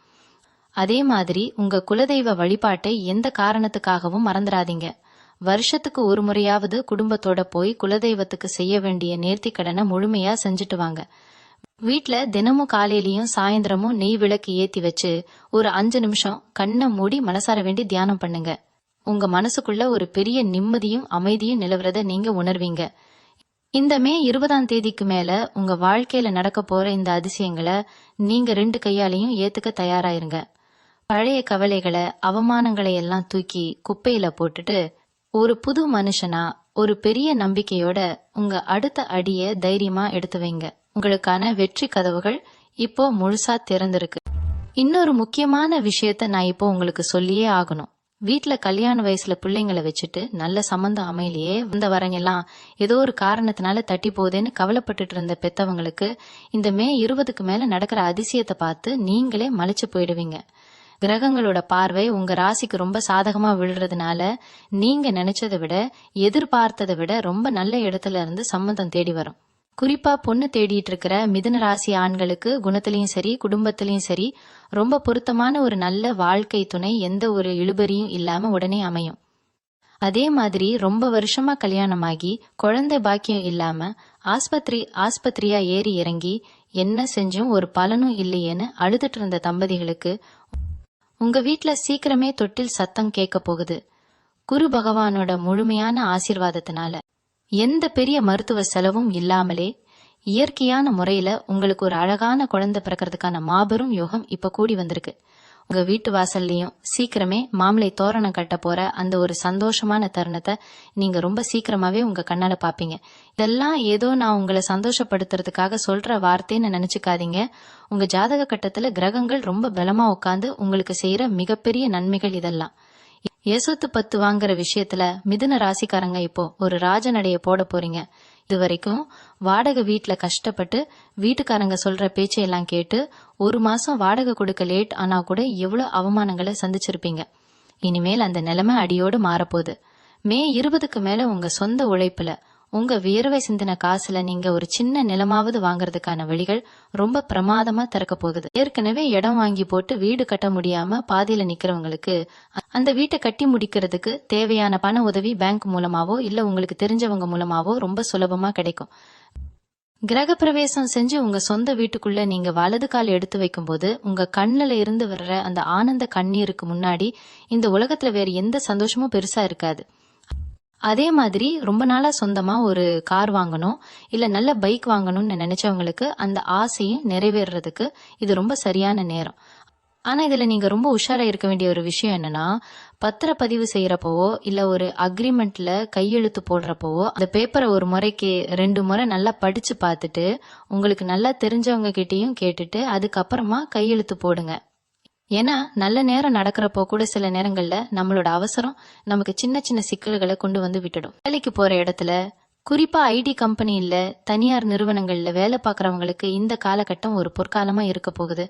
அதே மாதிரி உங்க குலதெய்வ வழிபாட்டை எந்த காரணத்துக்காகவும் மறந்துடாதீங்க. வருஷத்துக்கு ஒரு முறையாவது குடும்பத்தோட போய் குலதெய்வத்துக்கு செய்ய வேண்டிய நேர்த்தி கடனை முழுமையா செஞ்சுட்டு வாங்க. வீட்டுல தினமும் காலையிலயும் சாயந்தரமும் நெய் விளக்கு ஏத்தி வச்சு ஒரு 5 நிமிஷம் கண்ணை மூடி மனசார வேண்டி தியானம் பண்ணுங்க. உங்க மனசுக்குள்ள ஒரு பெரிய நிம்மதியும் அமைதியும் நிலவுறத நீங்க உணர்வீங்க. இந்த மே 20ஆம் தேதிக்கு மேல உங்க வாழ்க்கையில நடக்க போற இந்த அதிசயங்களை நீங்க 2 கையாலையும் ஏத்துக்க தயாராயிருங்க. பழைய கவலைகளை, அவமானங்களை எல்லாம் தூக்கி குப்பையில போட்டுட்டு ஒரு புது மனுஷனா, ஒரு பெரிய நம்பிக்கையோட உங்க அடுத்த அடிய தைரியமா எடுத்து வைங்க. உங்களுக்கான வெற்றி கதவுகள் இப்போ முழுசா திறந்திருக்கு. இன்னொரு முக்கியமான விஷயத்த நான் இப்போ உங்களுக்கு சொல்லியே ஆகணும். வீட்டுல கல்யாண வயசுல பிள்ளைங்களை வச்சுட்டு நல்ல சம்பந்தம் அமையிலேயே வந்த வரங்கெல்லாம் ஏதோ ஒரு காரணத்தினால தட்டி போதேன்னு கவலைப்பட்டுட்டு இருந்த பெத்தவங்களுக்கு இந்த மே 20க்கு மேல நடக்கிற அதிசயத்தை பார்த்து நீங்களே மலைச்சு போயிடுவீங்க. கிரகங்களோட பார்வை உங்க ராசிக்கு ரொம்ப சாதகமா விழுறதுனால நீங்க நினைச்சதை விட, எதிர்பார்த்ததை விட ரொம்ப நல்ல இடத்துல இருந்து சம்மந்தம் தேடி வரும். குறிப்பா பொண்ணு தேடிட்டு இருக்கிற மிதுன ராசி ஆண்களுக்கு குணத்திலயும் சரி, குடும்பத்திலயும் சரி ரொம்ப பொருத்தமான ஒரு நல்ல வாழ்க்கை துணை எந்த ஒரு இழுபறியும் இல்லாம உடனே அமையும். அதே மாதிரி ரொம்ப வருஷமா கல்யாணமாகி குழந்தை பாக்கியம் இல்லாம ஆஸ்பத்திரியா ஏறி இறங்கி என்ன செஞ்சும் ஒரு பலனும் இல்லையேன்னு அழுதுட்டு இருந்த தம்பதிகளுக்கு உங்க வீட்டுல சீக்கிரமே தொட்டில் சத்தம் கேட்க போகுது. குரு பகவானோட முழுமையான ஆசீர்வாதத்தினால எந்த பெரிய மருத்துவ செலவும் இல்லாமலே இயற்கையான முறையில உங்களுக்கு ஒரு அழகான குழந்தை பிறக்கிறதுக்கான மாபெரும் யோகம் இப்ப கூடி வந்திருக்கு. உங்க வீட்டு வாசல்லையும் சீக்கிரமே மாமலை தோரணம் கட்ட போற அந்த ஒரு சந்தோஷமான தருணத்தை நீங்க ரொம்ப சீக்கிரமாவே உங்க கண்ணால பாப்பீங்க. இதெல்லாம் ஏதோ நான் உங்களை சந்தோஷப்படுத்துறதுக்காக சொல்ற வார்த்தைன்னு நினைச்சுக்காதீங்க. உங்க ஜாதக கட்டத்துல கிரகங்கள் ரொம்ப பலமா உட்காந்து உங்களுக்கு செய்யற மிகப்பெரிய நன்மைகள் இதெல்லாம். ஏசோத்து 10 வாங்குற விஷயத்துல மிதுன ராசிக்காரங்க இப்போ ஒரு ராஜநடைய போட போறீங்க. இது வரைக்கும் வாடகை வீட்டுல கஷ்டப்பட்டு வீட்டுக்காரங்க சொல்ற பேச்சையெல்லாம் கேட்டு 1 மாசம் வாடகை கொடுக்க லேட் ஆனா கூட எவ்வளவு அவமானங்களை சந்திச்சிருப்பீங்க. இனிமேல் அந்த நிலைமை அடியோடு மாறப்போகுது. மே 20க்கு மேல உங்க சொந்த உழைப்புல, உங்க வியர்வை சிந்தின காசுல நீங்க ஒரு சின்ன நிலமாவது வாங்குறதுக்கான வழிகள் ரொம்ப பிரமாதமா திறக்க போகுது. ஏற்கனவே இடம் வாங்கி போட்டு வீடு கட்ட முடியாம பாதியில நிக்கிறவங்களுக்கு அந்த வீட்டை கட்டி முடிக்கிறதுக்கு தேவையான பண உதவி பேங்க் மூலமாவோ இல்ல உங்களுக்கு தெரிஞ்சவங்க மூலமாவோ ரொம்ப சுலபமா கிடைக்கும். கிரக பிரவேசம் செஞ்சு உங்க சொந்த வீட்டுக்குள்ள நீங்க வலது கால் எடுத்து வைக்கும் போது உங்க கண்ணுல இருந்து வர்ற அந்த ஆனந்த கண்ணீருக்கு முன்னாடி இந்த உலகத்துல வேற எந்த சந்தோஷமும் பெருசா இருக்காது. அதே மாதிரி ரொம்ப நாளா சொந்தமா ஒரு கார் வாங்கணும் இல்ல நல்ல பைக் வாங்கணும்னு நினைச்சவங்களுக்கு அந்த ஆசையும் நிறைவேறதுக்கு இது ரொம்ப சரியான நேரம். ஆனா இதுல நீங்க ரொம்ப உஷாரா இருக்க வேண்டிய ஒரு விஷயம் என்னன்னா, பத்திரப்பதிவு செய்யறப்பவோ இல்ல ஒரு அக்ரிமெண்ட்ல கையெழுத்து போடுறப்பவோ அந்த பேப்பரை ஒரு முறைக்கு 2 முறை நல்லா படிச்சு பார்த்துட்டு உங்களுக்கு நல்லா தெரிஞ்சவங்க கிட்டயும் கேட்டுட்டு அதுக்கப்புறமா கையெழுத்து போடுங்க. ஏன்னா நல்ல நேரம் நடக்கிறப்போ கூட சில நேரங்கள்ல நம்மளோட அவசரம் நமக்கு சின்ன சின்ன சிக்கல்களை கொண்டு வந்து விட்டுடும். வேலைக்கு போற இடத்துல, குறிப்பா ஐடி கம்பெனி இல்ல தனியார் நிறுவனங்கள்ல வேலை பார்க்கறவங்களுக்கு இந்த காலகட்டம் ஒரு பொற்காலமா இருக்க போகுது.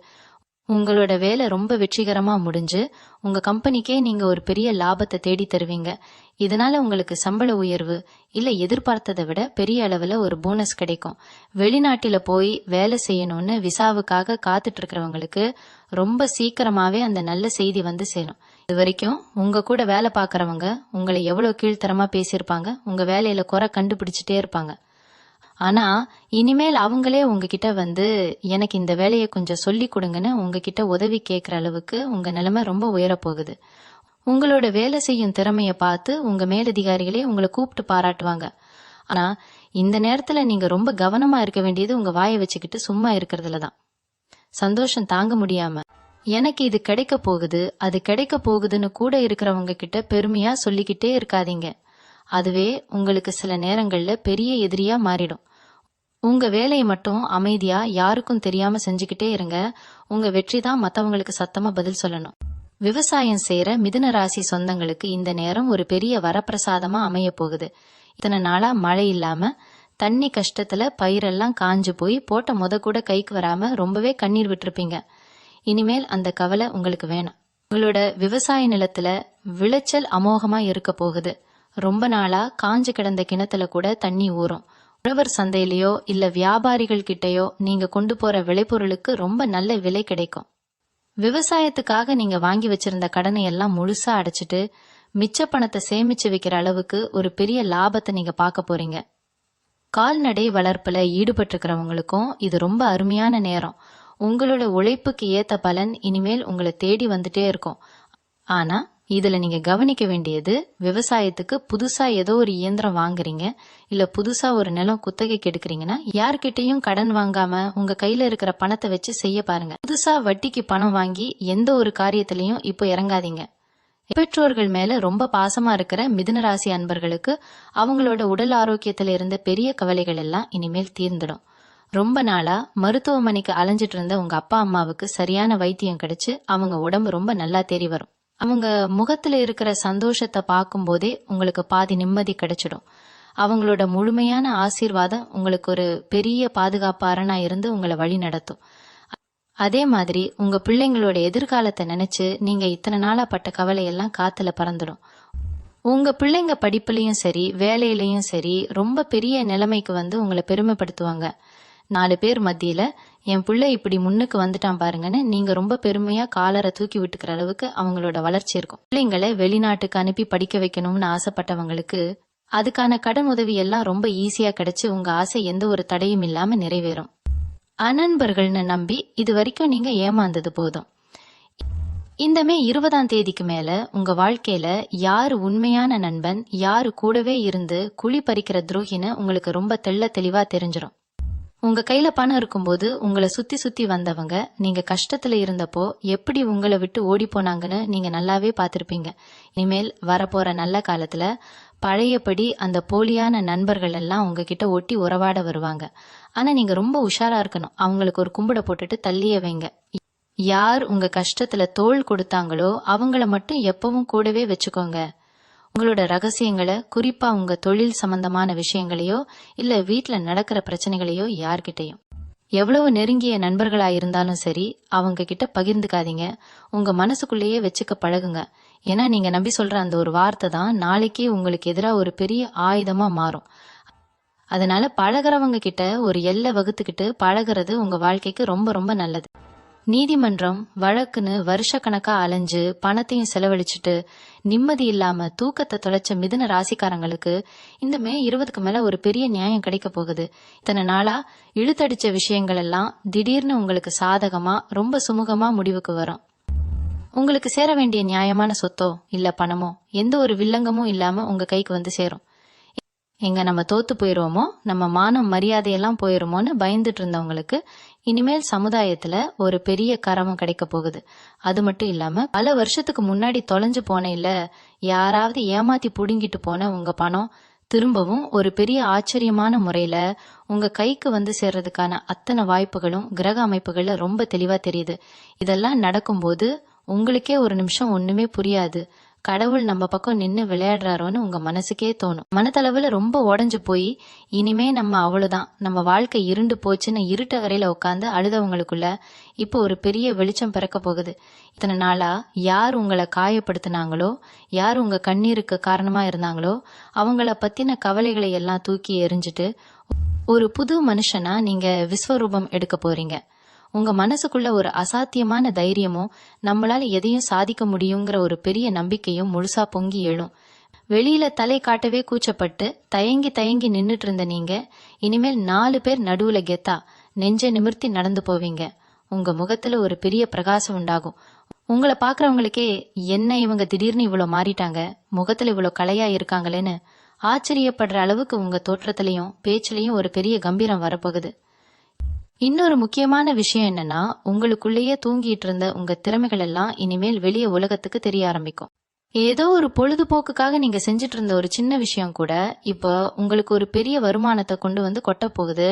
உங்களோட வேலை ரொம்ப வெற்றிகரமா முடிஞ்சு உங்க கம்பெனிக்கே நீங்க ஒரு பெரிய லாபத்தை தேடி தருவீங்க. இதனால உங்களுக்கு சம்பள உயர்வு இல்ல எதிர்பார்த்ததை விட பெரிய அளவுல ஒரு போனஸ் கிடைக்கும். வெளிநாட்டில போய் வேலை செய்யணும்னு விசாவுக்காக காத்துட்டு இருக்கிறவங்களுக்கு ரொம்ப சீக்கிரமாவே அந்த நல்ல செய்தி வந்து சேரும். இது வரைக்கும் உங்க கூட வேலை பார்க்கறவங்க உங்களை எவ்வளவு கீழ்த்தரமா பேசியிருப்பாங்க, உங்க வேலையில குறை கண்டுபிடிச்சிட்டே இருப்பாங்க. ஆனா இனிமேல் அவங்களே உங்ககிட்ட வந்து எனக்கு இந்த வேலையை கொஞ்சம் சொல்லி கொடுங்கன்னு உங்ககிட்ட உதவி கேட்கற அளவுக்கு உங்க நிலைமை ரொம்ப உயரப்போகுது. உங்களோட வேலை செய்யும் திறமைய பார்த்து உங்க மேலதிகாரிகளே உங்களை கூப்பிட்டு பாராட்டுவாங்க. ஆனா இந்த நேரத்துல நீங்க ரொம்ப கவனமா இருக்க வேண்டியது உங்க வாயை வச்சுக்கிட்டு சும்மா இருக்கிறதுலதான். சந்தோஷம் தாங்க முடியாம எனக்கு இது கிடைக்க போகுது அது கிடைக்க போகுதுன்னு கூட இருக்கிறவங்க கிட்ட பெருமையா சொல்லிக்கிட்டே இருக்காதீங்க. அதுவே உங்களுக்கு சில நேரங்கள்ல பெரிய எதிரியா மாறிடும். உங்க வேலையை மட்டும் அமைதியா யாருக்கும் தெரியாம செஞ்சுக்கிட்டே இருங்க. உங்க வெற்றி தான் மத்தவங்களுக்கு சத்தமா பதில் சொல்லணும். விவசாயம் செய்யற மிதுன ராசி சொந்தங்களுக்கு இந்த நேரம் ஒரு பெரிய வரப்பிரசாதமா அமைய போகுது. இத்தனை நாளா மழை இல்லாம தண்ணி கஷ்டத்துல பயிரெல்லாம் காஞ்சு போய் போட்ட கூட கைக்கு வராம ரொம்பவே கண்ணீர் விட்டுருப்பீங்க. இனிமேல் அந்த கவலை உங்களுக்கு வேணாம். உங்களோட விவசாய நிலத்துல விளைச்சல் அமோகமா இருக்க போகுது. ரொம்ப நாளா காஞ்சு கிடந்த கிணத்துல கூட தண்ணி ஊறும். உழவர் சந்தையிலயோ இல்ல வியாபாரிகள் கிட்டயோ நீங்க கொண்டு போற விளைபொருளுக்கு ரொம்ப நல்ல விலை கிடைக்கும். விவசாயத்துக்காக நீங்க வாங்கி வச்சிருந்த கடனை எல்லாம் முழுசா அடைச்சிட்டு மிச்ச பணத்தை சேமிச்சு வைக்கிற அளவுக்கு ஒரு பெரிய லாபத்தை நீங்க பார்க்க போறீங்க. கால்நடை வளர்ப்புல ஈடுபட்டிருக்கிறவங்களுக்கும் இது ரொம்ப அருமையான நேரம். உங்களோட உழைப்புக்கு ஏத்த பலன் இனிமேல் உங்களை தேடி வந்துட்டே இருக்கும். ஆனா இதுல நீங்க கவனிக்க வேண்டியது, விவசாயத்துக்கு புதுசா ஏதோ ஒரு இயந்திரம் வாங்குறீங்க, இல்ல புதுசா ஒரு நிலம் குத்தகைக்கு எடுக்கிறீங்கன்னா யார்கிட்டயும் கடன் வாங்காம உங்க கையில இருக்கிற பணத்தை வச்சு செய்ய பாருங்க. புதுசா வட்டிக்கு பணம் வாங்கி எந்த ஒரு காரியத்திலையும் இப்போ இறங்காதீங்க. பெற்றோர்கள் மேல ரொம்ப பாசமா இருக்கிற மிதுன ராசி அன்பர்களுக்கு அவங்களோட உடல் ஆரோக்கியத்துல இருந்த பெரிய கவலைகள் எல்லாம் இனிமேல் தீர்ந்துடும். ரொம்ப நாளா மருத்துவமனைக்கு அலைஞ்சிட்டு இருந்த உங்க அப்பா அம்மாவுக்கு சரியான வைத்தியம் கிடைச்சு அவங்க உடம்பு ரொம்ப நல்லா தேறி வரும். அவங்க முகத்துல இருக்கிற சந்தோஷத்தை பார்க்கும் போதே உங்களுக்கு பாதி நிம்மதி கிடைச்சிடும். அவங்களோட முழுமையான ஆசீர்வாதம் உங்களுக்கு ஒரு பெரிய பாதுகாப்பு அரணா இருந்து உங்களை வழி நடத்தும். அதே மாதிரி உங்க பிள்ளைங்களோட எதிர்காலத்தை நினைச்சு நீங்க இத்தனை நாளா பட்ட கவலையெல்லாம் காத்துல பறந்துடும். உங்க பிள்ளைங்க படிப்புலயும் சரி வேலையிலயும் சரி ரொம்ப பெரிய நிலைமைக்கு வந்து உங்களை பெருமைப்படுத்துவாங்க. 4 பேர் மத்தியில என் பிள்ளை இப்படி முன்னுக்கு வந்துட்டான் பாருங்கன்னு நீங்க ரொம்ப பெருமையா காலரை தூக்கி விட்டுக்கிற அளவுக்கு அவங்களோட வளர்ச்சி இருக்கும். பிள்ளைங்களை வெளிநாட்டுக்கு அனுப்பி படிக்க வைக்கணும்னு ஆசைப்பட்டவங்களுக்கு அதுக்கான கடன் உதவி எல்லாம் ரொம்ப ஈஸியா கிடைச்சு உங்க ஆசை எந்த ஒரு தடையும் இல்லாம நிறைவேறும். அனன்பர்கள்னு நம்பி இது வரைக்கும் நீங்க ஏமாந்தது போதும். இந்த மே 20ஆம் தேதிக்கு மேல உங்க வாழ்க்கையில யாரு உண்மையான நண்பன், யாரு கூடவே இருந்து குழி பறிக்கிற துரோகின்னு உங்களுக்கு ரொம்ப தெளிவா தெரிஞ்சிடும். உங்க கையில பணம் இருக்கும்போது உங்களை சுத்தி சுத்தி வந்தவங்க நீங்க கஷ்டத்துல இருந்தப்போ எப்படி உங்களை விட்டு ஓடி போனாங்கன்னு நீங்க நல்லாவே பார்த்திருப்பீங்க. இனிமேல் வரப்போற நல்ல காலத்துல பழையபடி அந்த போலியான நண்பர்கள் எல்லாம் உங்ககிட்ட ஒட்டி உறவாட வருவாங்க. ஆனா நீங்க ரொம்ப உஷாரா இருக்கணும். அவங்களுக்கு ஒரு கும்பிட போட்டுட்டு தள்ளியே வைங்க. யார் உங்க கஷ்டத்துல தோள் கொடுத்தாங்களோ அவங்கள மட்டும் எப்பவும் கூடவே வச்சுக்கோங்க. உங்களோட ரகசியங்களை, குறிப்பா உங்க தொழில் சம்பந்தமான விஷயங்களையோ இல்ல வீட்டுல நடக்கிற பிரச்சனைகளையோ யார்கிட்டையும், எவ்வளவு நெருங்கிய நண்பர்களா இருந்தாலும் சரி, அவங்க கிட்ட பகிர்ந்துக்காதீங்க. உங்க மனசுக்குள்ளேயே வச்சுக்க பழகுங்க. ஏன்னா நீங்க நம்பி சொல்ற அந்த ஒரு வார்த்தை தான் நாளைக்கே உங்களுக்கு எதிராக ஒரு பெரிய ஆயுதமா மாறும். அதனால பழகிறவங்க கிட்ட ஒரு எல்லை வகுத்துக்கிட்டு பழகிறது உங்க வாழ்க்கைக்கு ரொம்ப ரொம்ப நல்லது. நீதிமன்றம் வழக்குன்னு வருஷக்கணக்கா அலைஞ்சு பணத்தையும் செலவழிச்சுட்டு நிம்மதி இல்லாம தூக்கத்தை தொலைச்ச மிதுன ராசிக்காரங்களுக்கு இந்த மே 20க்கு மேல ஒரு பெரிய நியாயம் கிடைக்க போகுது. இத்தனை நாளா இழுத்தடிச்ச விஷயங்கள் எல்லாம் திடீர்னு உங்களுக்கு சாதகமா ரொம்ப சுமூகமா முடிவுக்கு வரும். உங்களுக்கு சேர வேண்டிய நியாயமான சொத்தோ இல்ல பணமோ எந்த ஒரு வில்லங்கமும் இல்லாம உங்க கைக்கு வந்து சேரும். எங்க நம்ம தோத்து போயிருவோமோ, நம்ம மானம் மரியாதையெல்லாம் போயிருமோன்னு பயந்துட்டு இருந்தவங்களுக்கு இனிமேல் சமுதாயத்துல ஒரு பெரிய கரமும் கிடைக்க போகுது. அது மட்டும் இல்லாம பல வருஷத்துக்கு முன்னாடி தொலைஞ்சு போன இல்ல யாராவது ஏமாத்தி புடுங்கிட்டு போன உங்க பணம் திரும்பவும் ஒரு பெரிய ஆச்சரியமான முறையில உங்க கைக்கு வந்து சேர்றதுக்கான அத்தனை வாய்ப்புகளும் கிரக அமைப்புகள்ல ரொம்ப தெளிவா தெரியுது. இதெல்லாம் நடக்கும்போது உங்களுக்கே ஒரு நிமிஷம் ஒண்ணுமே புரியாது. கடவுள் நம்ம பக்கம் நின்னு விளையாடுறாரோன்னு உங்க மனசுக்கே தோணும். மனதளவுல ரொம்ப உடஞ்சு போய் இனிமே நம்ம அவ்வளவுதான், நம்ம வாழ்க்கை இருண்டு போச்சுன்னு இருட்ட வரையில உட்காந்து அழுதவங்களுக்குள்ள இப்போ ஒரு பெரிய வெளிச்சம் பிறக்க போகுது. இத்தனை நாளா யார் உங்களை காயப்படுத்தினாங்களோ, யார் உங்க கண்ணீருக்கு காரணமா இருந்தாங்களோ அவங்கள பத்தின கவலைகளை எல்லாம் தூக்கி எறிஞ்சிட்டு ஒரு புது மனுஷனா நீங்க விஸ்வரூபம் எடுக்க போறீங்க. உங்க மனசுக்குள்ள ஒரு அசாத்தியமான தைரியமும் நம்மளால எதையும் சாதிக்க முடியுங்கிற ஒரு பெரிய நம்பிக்கையும் முழுசா பொங்கி எழும். வெளியில தலை காட்டவே கூச்சப்பட்டு தயங்கி தயங்கி நின்னுட்டு இருந்த நீங்க இனிமேல் 4 பேர் நடுவுல கெத்தா நெஞ்ச நிமிர்த்தி நடந்து போவீங்க. உங்க முகத்துல ஒரு பெரிய பிரகாசம் உண்டாகும். உங்களை பாக்குறவங்களுக்கே என்ன இவங்க திடீர்னு இவ்வளவு மாறிட்டாங்க, முகத்துல இவ்வளவு கலையா இருக்காங்களேன்னு ஆச்சரியப்படுற அளவுக்கு உங்க தோற்றத்திலையும் பேச்சிலையும் ஒரு பெரிய கம்பீரம் வரப்போகுது. இன்னொரு முக்கியமான விஷயம் என்னன்னா, உங்களுக்குள்ளேயே தூங்கிட்டு இருந்த உங்க திறமைகள் எல்லாம் இனிமேல் வெளியே உலகத்துக்கு தெரிய ஆரம்பிக்கும். ஏதோ ஒரு பொழுதுபோக்குக்காக நீங்க செஞ்சுட்டு இருந்த ஒரு சின்ன விஷயம் கூட இப்போ உங்களுக்கு ஒரு பெரிய வருமானத்தை கொண்டு வந்து கொட்ட போகுது.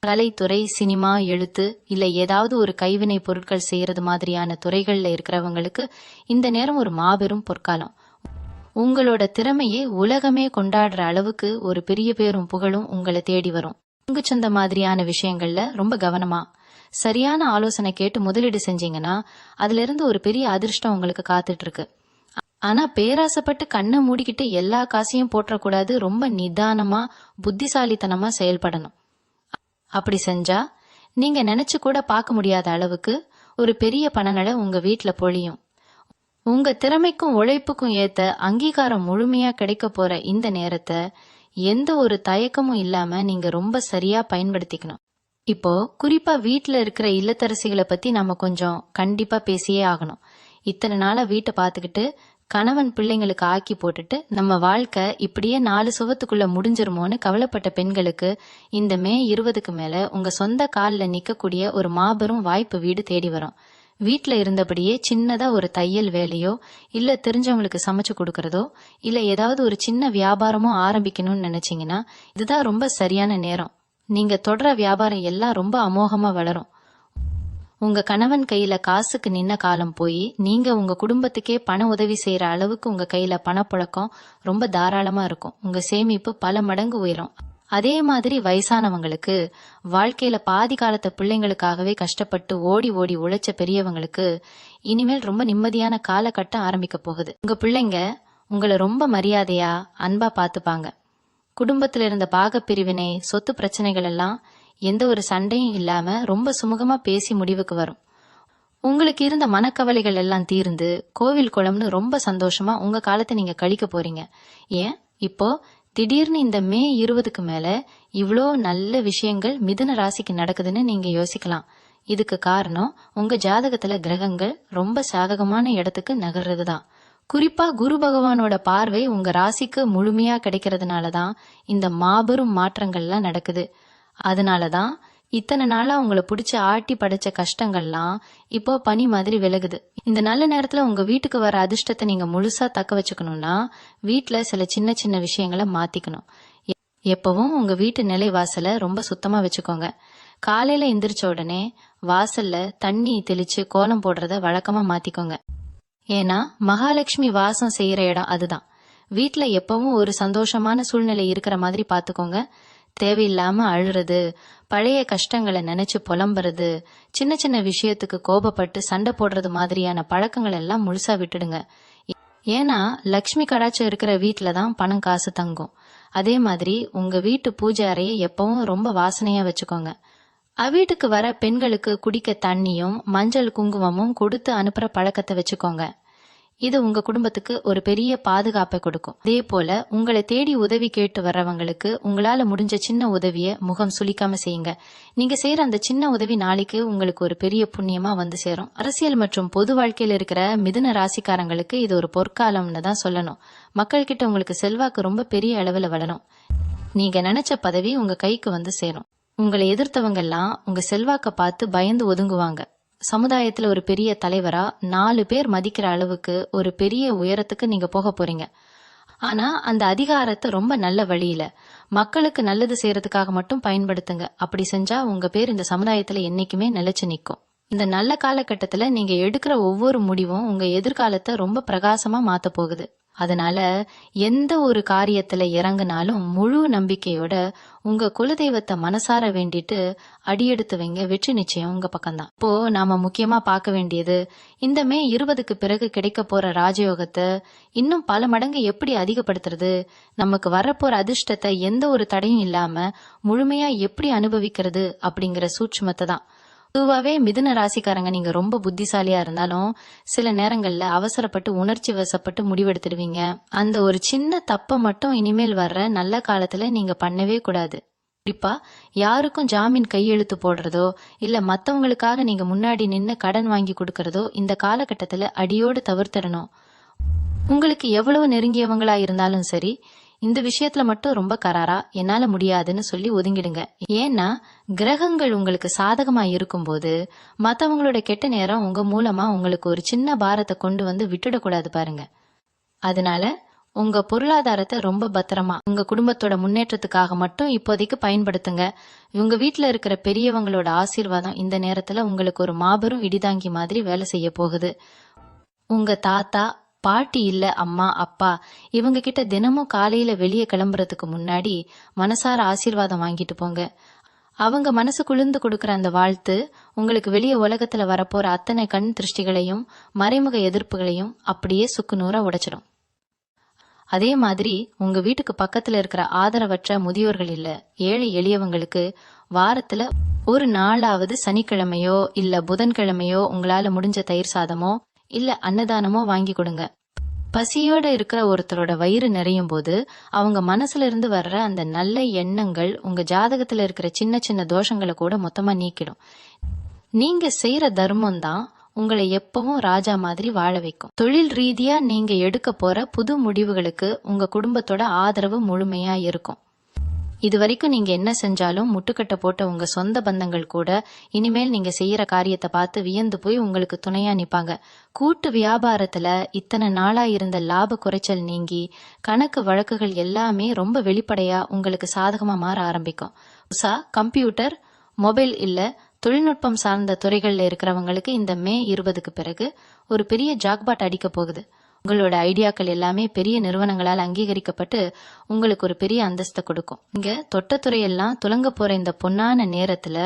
கலைத்துறை, சினிமா, எழுத்து இல்ல ஏதாவது ஒரு கைவினை பொருட்கள் செய்யறது மாதிரியான துறைகள்ல இருக்கிறவங்களுக்கு இந்த நேரம் ஒரு மாபெரும் பொற்காலம். உங்களோட திறமையை உலகமே கொண்டாடுற அளவுக்கு ஒரு பெரிய பேரும் புகழும் உங்களை தேடி வரும். சந்த மாதிரியான விஷயங்கள்ல ரொம்ப கவனமா சரியான ஆலோசனை கேட்டு முதலீடு செஞ்சீங்கன்னா அதுல இருந்து ஒரு பெரிய அதிர்ஷ்டம் உங்களுக்கு காத்துட்டு இருக்கு. ஆனா பேராசைப்பட்டு கண்ணை மூடிக்கிட்டு எல்லா காசையும் போற்றக்கூடாது. ரொம்ப நிதானமா புத்திசாலித்தனமா செயல்படணும். அப்படி செஞ்சா நீங்க நினைச்சு கூட பார்க்க முடியாத அளவுக்கு ஒரு பெரிய பணநடை உங்க வீட்டுல பொழியும். உங்க திறமைக்கும் உழைப்புக்கும் ஏத்த அங்கீகாரம் முழுமையா கிடைக்க போற இந்த நேரத்தை எந்த ஒரு தயக்கமும் இல்லாம நீங்க ரொம்ப சரியா பயன்படுத்திக்கணும். இப்போ குறிப்பா வீட்டுல இருக்கிற இல்லத்தரசிகளை பத்தி நம்ம கொஞ்சம் கண்டிப்பா பேசியே ஆகணும். இத்தனை நாளா வீட்டை பாத்துக்கிட்டு கணவன் பிள்ளைங்களுக்கு ஆக்கி போட்டுட்டு நம்ம வாழ்க்கை இப்படியே 4 சுவத்துக்குள்ள முடிஞ்சிருமோன்னு கவலைப்பட்ட பெண்களுக்கு இந்த மே 20க்கு மேல உங்க சொந்த கால்ல நிக்கக்கூடிய ஒரு மாபெரும் வாய்ப்பு வீடு தேடி வரும். வீட்ல இருந்தபடியே சின்னதா ஒரு தையல் வேலையோ இல்ல தெரிஞ்சவங்களுக்கு சமைச்சு கொடுக்கறதோ இல்ல ஏதாவது ஒரு சின்ன வியாபாரமோ ஆரம்பிக்கணும்னு நினைச்சீங்கன்னா இதுதான் ரொம்ப சரியான நேரம். நீங்க தொடர வியாபாரம் எல்லாம் ரொம்ப அமோகமா வளரும். உங்க கணவன் கையில காசுக்கு நின்ன காலம் போய் நீங்க உங்க குடும்பத்துக்கே பண உதவி செய்யற அளவுக்கு உங்க கையில பணப்புழக்கம் ரொம்ப தாராளமா இருக்கும். உங்க சேமிப்பு பல மடங்கு உயரும். அதே மாதிரி வயசானவங்களுக்கு, வாழ்க்கையில பாதி காலத்தை பிள்ளைங்களுக்காகவே கஷ்டப்பட்டு ஓடி ஓடி உழைச்ச பெரியவங்களுக்கு இனிமேல் ரொம்ப நிம்மதியான காலகட்டம் ஆரம்பிக்க போகுது. உங்க பிள்ளைங்க உங்களை ரொம்ப மரியாதையா அன்பா பாத்துப்பாங்க. குடும்பத்துல இருந்த பாகப்பிரிவினை, சொத்து பிரச்சனைகள் எல்லாம் எந்த ஒரு சண்டையும் இல்லாம ரொம்ப சுமூகமா பேசி முடிவுக்கு வரும். உங்களுக்கு இருந்த மனக்கவலைகள் எல்லாம் தீர்ந்து கோவில் குளம்னு ரொம்ப சந்தோஷமா உங்க காலத்தை நீங்க கழிக்க போறீங்க. ஏன் இப்போ திடீர்னு இந்த மே 20க்கு மேல இவ்ளோ நல்ல விஷயங்கள் மிதுன ராசிக்கு நடக்குதுன்னு நீங்க யோசிக்கலாம். இதுக்கு காரணம் உங்க ஜாதகத்துல கிரகங்கள் ரொம்ப சாதகமான இடத்துக்கு நகர்றதுதான். குறிப்பா குரு பகவானோட பார்வை உங்க ராசிக்கு முழுமையா கிடைக்கிறதுனாலதான் இந்த மாபெரும் மாற்றங்கள்லாம் நடக்குது. அதனாலதான் இத்தனை நாளா உங்களை பிடிச்ச ஆட்டி படைச்ச கஷ்டங்கள்லாம் இப்போ பனி மாதிரி விலகுது. இந்த நல்ல நேரத்துல உங்க வீட்டுக்கு வர அதிர்ஷ்டத்தை நீங்க முழுசா தக்க வச்சுக்கணும்னா வீட்டுல சில சின்ன சின்ன விஷயங்களை மாத்திக்கணும். எப்பவும் உங்க வீட்டு நிலை வாசலை ரொம்ப சுத்தமா வச்சுக்கோங்க. காலையில எந்திரிச்ச உடனே வாசல்ல தண்ணி தெளிச்சு கோலம் போடுறத வழக்கமா மாத்திக்கோங்க. ஏன்னா மகாலட்சுமி வாசம் செய்யற இடம் அதுதான். வீட்டுல எப்பவும் ஒரு சந்தோஷமான சூழ்நிலை இருக்கிற மாதிரி பாத்துக்கோங்க. தேவையில்லாம அழுறது, பழைய கஷ்டங்களை நினைச்சு புலம்புறது, சின்ன சின்ன விஷயத்துக்கு கோபப்பட்டு சண்டை போடுறது மாதிரியான பழக்கங்கள் எல்லாம் முழுசா விட்டுடுங்க. ஏன்னா லக்ஷ்மி கடாட்சம் இருக்கிற வீட்டுலதான் பணம் காசு தங்கும். அதே மாதிரி உங்க வீட்டு பூஜை அறையை எப்பவும் ரொம்ப வாசனையா வச்சுக்கோங்க. அவ்வீட்டுக்கு வர பெண்களுக்கு குடிக்க தண்ணியும் மஞ்சள் குங்குமமும் கொடுத்து அனுப்புற பழக்கத்தை வச்சுக்கோங்க. இது உங்க குடும்பத்துக்கு ஒரு பெரிய பாதுகாப்பை கொடுக்கும். அதே போல உங்களை தேடி உதவி கேட்டு வர்றவங்களுக்கு உங்களால முடிஞ்ச சின்ன உதவிய முகம் சுளிக்காம செய்யுங்க. நீங்க செய்யற அந்த சின்ன உதவி நாளைக்கு உங்களுக்கு ஒரு பெரிய புண்ணியமா வந்து சேரும். அரசியல் மற்றும் பொது வாழ்க்கையில இருக்கிற மிதுன ராசிக்காரங்களுக்கு இது ஒரு பொற்காலம்னு தான் சொல்லணும். மக்கள் கிட்ட உங்களுக்கு செல்வாக்கு ரொம்ப பெரிய அளவுல வளரும். நீங்க நினைச்ச பதவி உங்க கைக்கு வந்து சேரும். உங்களை எதிர்த்தவங்க எல்லாம் உங்க செல்வாக்க பார்த்து பயந்து ஒதுங்குவாங்க. சமுதாயத்துல ஒரு பெரிய தலைவரா 4 பேர் மதிக்கிற அளவுக்கு ஒரு பெரிய உயரத்துக்கு நீங்க போக போறீங்க. ஆனா அந்த அதிகாரத்தை ரொம்ப நல்ல வழியில மக்களுக்கு நல்லது செய்யறதுக்காக மட்டும் பயன்படுத்துங்க. அப்படி செஞ்சா உங்க பேர் இந்த சமுதாயத்துல என்னைக்குமே நிலைச்சு நிக்கும். இந்த நல்ல காலகட்டத்துல நீங்க எடுக்கிற ஒவ்வொரு முடிவும் உங்க எதிர்காலத்தை ரொம்ப பிரகாசமா மாத்த போகுது. அதனால எந்த ஒரு காரியத்துல இறங்குனாலும் முழு நம்பிக்கையோட உங்க குலதெய்வத்தை மனசார வேண்டிட்டு அடியெடுத்து வைங்க. வெற்றி நிச்சயம் உங்க பக்கம்தான். இப்போ நாம முக்கியமா பார்க்க வேண்டியது இந்த மே 20க்கு பிறகு கிடைக்க போற ராஜயோகத்தை இன்னும் பல மடங்கு எப்படி அதிகப்படுத்துறது, நமக்கு வரப்போற அதிர்ஷ்டத்தை எந்த ஒரு தடையும் இல்லாம முழுமையா எப்படி அனுபவிக்கிறது அப்படிங்கிற சூட்சுமத்தை தான். பொதுவாவே மிதுன ராசிக்காரங்க நீங்க ரொம்ப புத்திசாலியா இருந்தாலும் சில நேரங்கள்ல அவசரப்பட்டு உணர்ச்சி வசப்பட்டு முடிவெடுத்துடுவீங்க. அந்த ஒரு சின்ன தப்ப மட்டும் இனிமேல் வர்ற நல்ல காலத்துல நீங்க பண்ணவே கூடாது. குறிப்பா யாருக்கும் ஜாமீன் கையெழுத்து போடுறதோ இல்ல மத்தவங்களுக்காக நீங்க முன்னாடி நின்னு கடன் வாங்கி கொடுக்கறதோ இந்த காலகட்டத்துல அடியோடு தவிர்த்திடணும். உங்களுக்கு எவ்வளவு நெருங்கியவங்களா இருந்தாலும் சரி, இந்த விஷயத்துல மட்டும் ரொம்ப கராரா என்னால முடியாதுன்னு சொல்லி ஒதுங்கிடுங்க. ஏன்னா கிரகங்கள் உங்களுக்கு சாதகமா இருக்கும்போது மத்தவங்களோட கெட்ட நேரம் உங்க மூலமா உங்களுக்கு ஒரு சின்ன பாரத்தை கொண்டு வந்து விட்டுடக்கூடாது பாருங்க. அதனால உங்க பொருளாதாரத்தை ரொம்ப பத்திரமா உங்க குடும்பத்தோட முன்னேற்றத்துக்காக மட்டும் இப்போதைக்கு பயன்படுத்துங்க. உங்க வீட்டுல இருக்கிற பெரியவங்களோட ஆசீர்வாதம் இந்த நேரத்துல உங்களுக்கு ஒரு மாபெரும் இடிதாங்கி மாதிரி வேலை செய்ய போகுது. உங்க தாத்தா பாட்டி இல்ல அம்மா அப்பா இவங்க கிட்ட தினமும் காலையில வெளியே கிளம்புறதுக்கு முன்னாடி மனசார ஆசீர்வாதம் வாங்கிட்டு போங்க. அவங்க மனசு குளிர்ந்து கொடுக்கற அந்த வாழ்த்து உங்களுக்கு வெளியே உலகத்துல வரப்போற அத்தனை கண் திருஷ்டிகளையும் மறைமுக எதிர்ப்புகளையும் அப்படியே சுக்குநூறா உடைச்சிடும். அதே மாதிரி உங்க வீட்டுக்கு பக்கத்துல இருக்கிற ஆதரவற்ற முதியோர்கள் இல்ல ஏழை எளியவங்களுக்கு வாரத்துல ஒரு நாளாவது சனிக்கிழமையோ இல்ல புதன்கிழமையோ உங்களால முடிஞ்ச தயிர் சாதமோ இல்ல அன்னதானமோ வாங்கி கொடுங்க. பசியோட இருக்கிற ஒருத்தரோட வயிறு நிறையும் போது அவங்க மனசுல இருந்து வர்ற அந்த நல்ல எண்ணங்கள் உங்க ஜாதகத்துல இருக்கிற சின்ன சின்ன தோஷங்களை கூட மொத்தமா நீக்கிடும். நீங்க செய்யற தர்மம் தான் உங்களை எப்பவும் ராஜா மாதிரி வாழ வைக்கும். தொழில் ரீதியா நீங்க எடுக்க போற புது முடிவுகளுக்கு உங்க குடும்பத்தோட ஆதரவு முழுமையா இருக்கும். இது வரைக்கும் நீங்க என்ன செஞ்சாலும் முட்டுக்கட்டை போட்ட உங்க சொந்த பந்தங்கள் கூட இனிமேல் நீங்க செய்யற காரியத்தை பார்த்து வியந்து போய் உங்களுக்கு துணையா நிப்பாங்க. கூட்டு வியாபாரத்துல இத்தனை நாளா இருந்த லாப குறைச்சல் நீங்கி கணக்கு வழக்குகள் எல்லாமே ரொம்ப வெளிப்படையா உங்களுக்கு சாதகமா மாற ஆரம்பிக்கும். புதுசா கம்ப்யூட்டர், மொபைல் இல்ல தொழில்நுட்பம் சார்ந்த துறைகள்ல இருக்கிறவங்களுக்கு இந்த மே 20க்கு பிறகு ஒரு பெரிய ஜாக்பாட் அடிக்க போகுது. உங்களோட ஐடியாக்கள் எல்லாமே பெரிய நிறுவனங்களால் அங்கீகரிக்கப்பட்டு உங்களுக்கு ஒரு பெரிய அந்தஸ்தை கொடுக்கும். இங்க தொட்டத்துறையெல்லாம் துலங்க போற இந்த பொன்னான நேரத்துல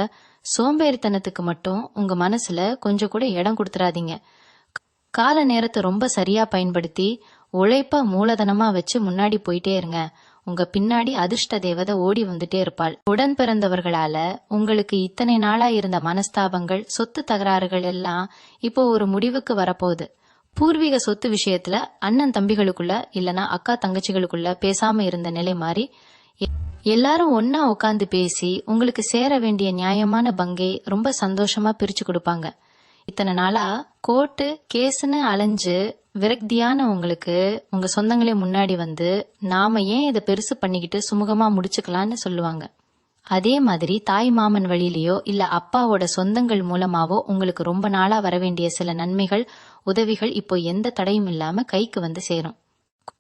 சோம்பேறித்தனத்துக்கு மட்டும் உங்க மனசுல கொஞ்சம் கூட இடம் கொடுத்துறாதீங்க. கால நேரத்தை ரொம்ப சரியா பயன்படுத்தி உழைப்ப மூலதனமா வச்சு முன்னாடி போயிட்டே இருங்க. உங்க பின்னாடி அதிர்ஷ்ட தேவதை ஓடி வந்துட்டே இருப்பாள். உடன் பிறந்தவர்களால உங்களுக்கு இத்தனை நாளா இருந்த மனஸ்தாபங்கள், சொத்து தகராறுகள் எல்லாம் இப்போ ஒரு முடிவுக்கு வரப்போகுது. பூர்வீக சொத்து விஷயத்துல அண்ணன் தம்பிகளுக்குள்ள இல்லனா அக்கா தங்கச்சிகளுக்குள்ள பேசாம இருந்த நிலை மாறி எல்லாரும் ஒன்னா உட்காந்து பேசி உங்களுக்கு சேர வேண்டிய நியாயமான பங்கை ரொம்ப சந்தோஷமா பிரிச்சு கொடுப்பாங்க. இத்தனை நாளா கோர்ட்டு கேஸ்ன்னு அலைஞ்சு விரக்தியான உங்களுக்கு உங்க சொந்தங்களே முன்னாடி வந்து நாம ஏன் இதை பெருசு பண்ணிக்கிட்டு சுமூகமா முடிச்சுக்கலான்னு சொல்லுவாங்க. அதே மாதிரி தாய் மாமன் வழியிலயோ இல்ல அப்பாவோட சொந்தங்கள் மூலமாவோ உங்களுக்கு ரொம்ப நாளா வரவேண்டிய சில நன்மைகள், உதவிகள் இப்போ எந்த தடையும் இல்லாம கைக்கு வந்து சேரும்.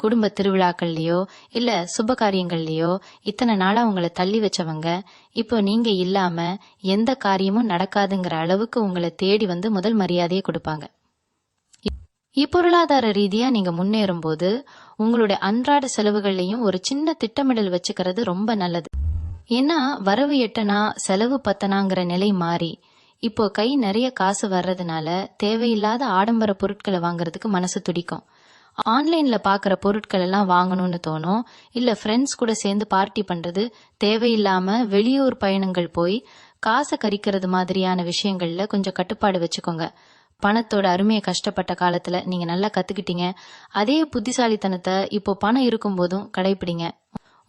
குடும்ப திருவிழாக்கள்லயோ இல்ல சுப காரியங்கள்லயோ இத்தனை நாளா உங்களை தள்ளி வச்சவங்க இப்போ நீங்க இல்லாம எந்த காரியமும் நடக்காதுங்கிற அளவுக்கு உங்களை தேடி வந்து முதல் மரியாதையை கொடுப்பாங்க. இப்பொருளாதார ரீதியா நீங்க முன்னேறும் போது உங்களுடைய அன்றாட செலவுகள்லயும் ஒரு சின்ன திட்டமிடல் வச்சுக்கிறது ரொம்ப நல்லது. ஏன்னா வரவு எட்டனா செலவு பத்தனாங்கிற நிலை மாறி இப்போ கை நிறைய காசு வர்றதுனால தேவையில்லாத ஆடம்பர பொருட்களை வாங்குறதுக்கு மனசு துடிக்கும். ஆன்லைன்ல பாக்குற பொருட்கள் எல்லாம் வாங்கணும்னு தோணும். இல்ல ஃப்ரெண்ட்ஸ் கூட சேர்ந்து பார்ட்டி பண்றது, தேவையில்லாம வெளியூர் பயணங்கள் போய் காசை கரிக்கிறது மாதிரியான விஷயங்கள்ல கொஞ்சம் கட்டுப்பாடு வச்சுக்கோங்க. பணத்தோட அருமையை கஷ்டப்பட்ட காலத்துல நீங்க நல்லா கத்துக்கிட்டீங்க. அதே புத்திசாலித்தனத்தை இப்போ பணம் இருக்கும் போதும் கடைபிடிங்க.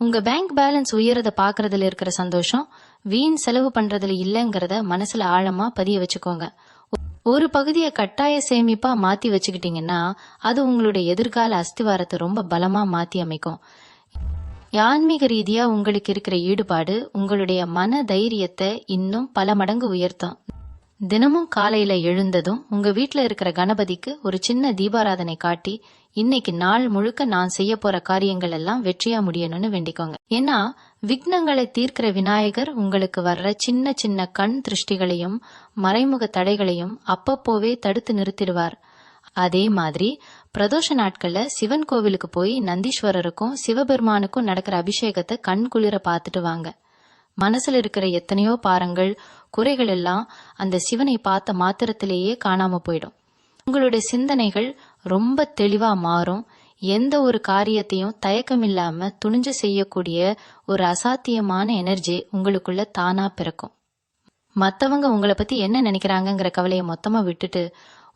உங்க பேங்க் பேலன்ஸ் உயரத பாக்குறதுல இருக்கிற சந்தோஷம் வீண் செலவு பண்றதுல இல்லங்கிறத மனசுல ஆழமா பதிய வச்சுக்கோங்க. ஒரு பகுதியை கட்டாய சேமிப்பா மாத்தி வச்சுக்கிட்டீங்கன்னா அது உங்களுடைய எதிர்கால அஸ்திவாரத்தை ரொம்ப பலமா மாத்தி அமைக்கும். ஆன்மீக ரீதியா உங்களுக்கு இருக்கிற ஈடுபாடு உங்களுடைய மன தைரியத்தை இன்னும் பல மடங்கு உயர்த்தும். தினமும் காலையில எழுந்ததும் உங்க வீட்டுல இருக்கிற கணபதிக்கு ஒரு சின்ன தீபாராதனை காட்டி இன்னைக்கு நாள் முழுக்க நான் செய்ய போற காரியங்கள் எல்லாம் வெற்றியா முடியணும்னு வேண்டிக்கோங்க. ஏன்னா விக்னங்களை தீர்க்கிற விநாயகர் உங்களுக்கு வர்ற சின்ன சின்ன கண் திருஷ்டிகளையும் மறைமுக தடைகளையும் அப்பப்போவே தடுத்து நிறுத்திடுவார். அதே மாதிரி பிரதோஷ நாட்கள்ல சிவன் கோவிலுக்கு போய் நந்தீஸ்வரருக்கும் சிவபெருமானுக்கும் நடக்கிற அபிஷேகத்தை கண் குளிர பார்த்துட்டு வாங்க. மனசுல இருக்கிற எத்தனையோ பாரங்கள், குறைகள் எல்லாம் அந்த சிவனை பார்த்த மாத்திரத்திலேயே காணாம போயிடும். உங்களுடைய சிந்தனைகள் ரொம்ப தெளிவா மாறும். எந்த ஒரு காரியத்தையும் தயக்கமில்லாம துணிஞ்சு செய்யக்கூடிய ஒரு அசாத்தியமான எனர்ஜி உங்களுக்குள்ள தானா பிறக்கும். மத்தவங்க உங்களை பத்தி என்ன நினைக்கிறாங்கிற கவலையை மொத்தமா விட்டுட்டு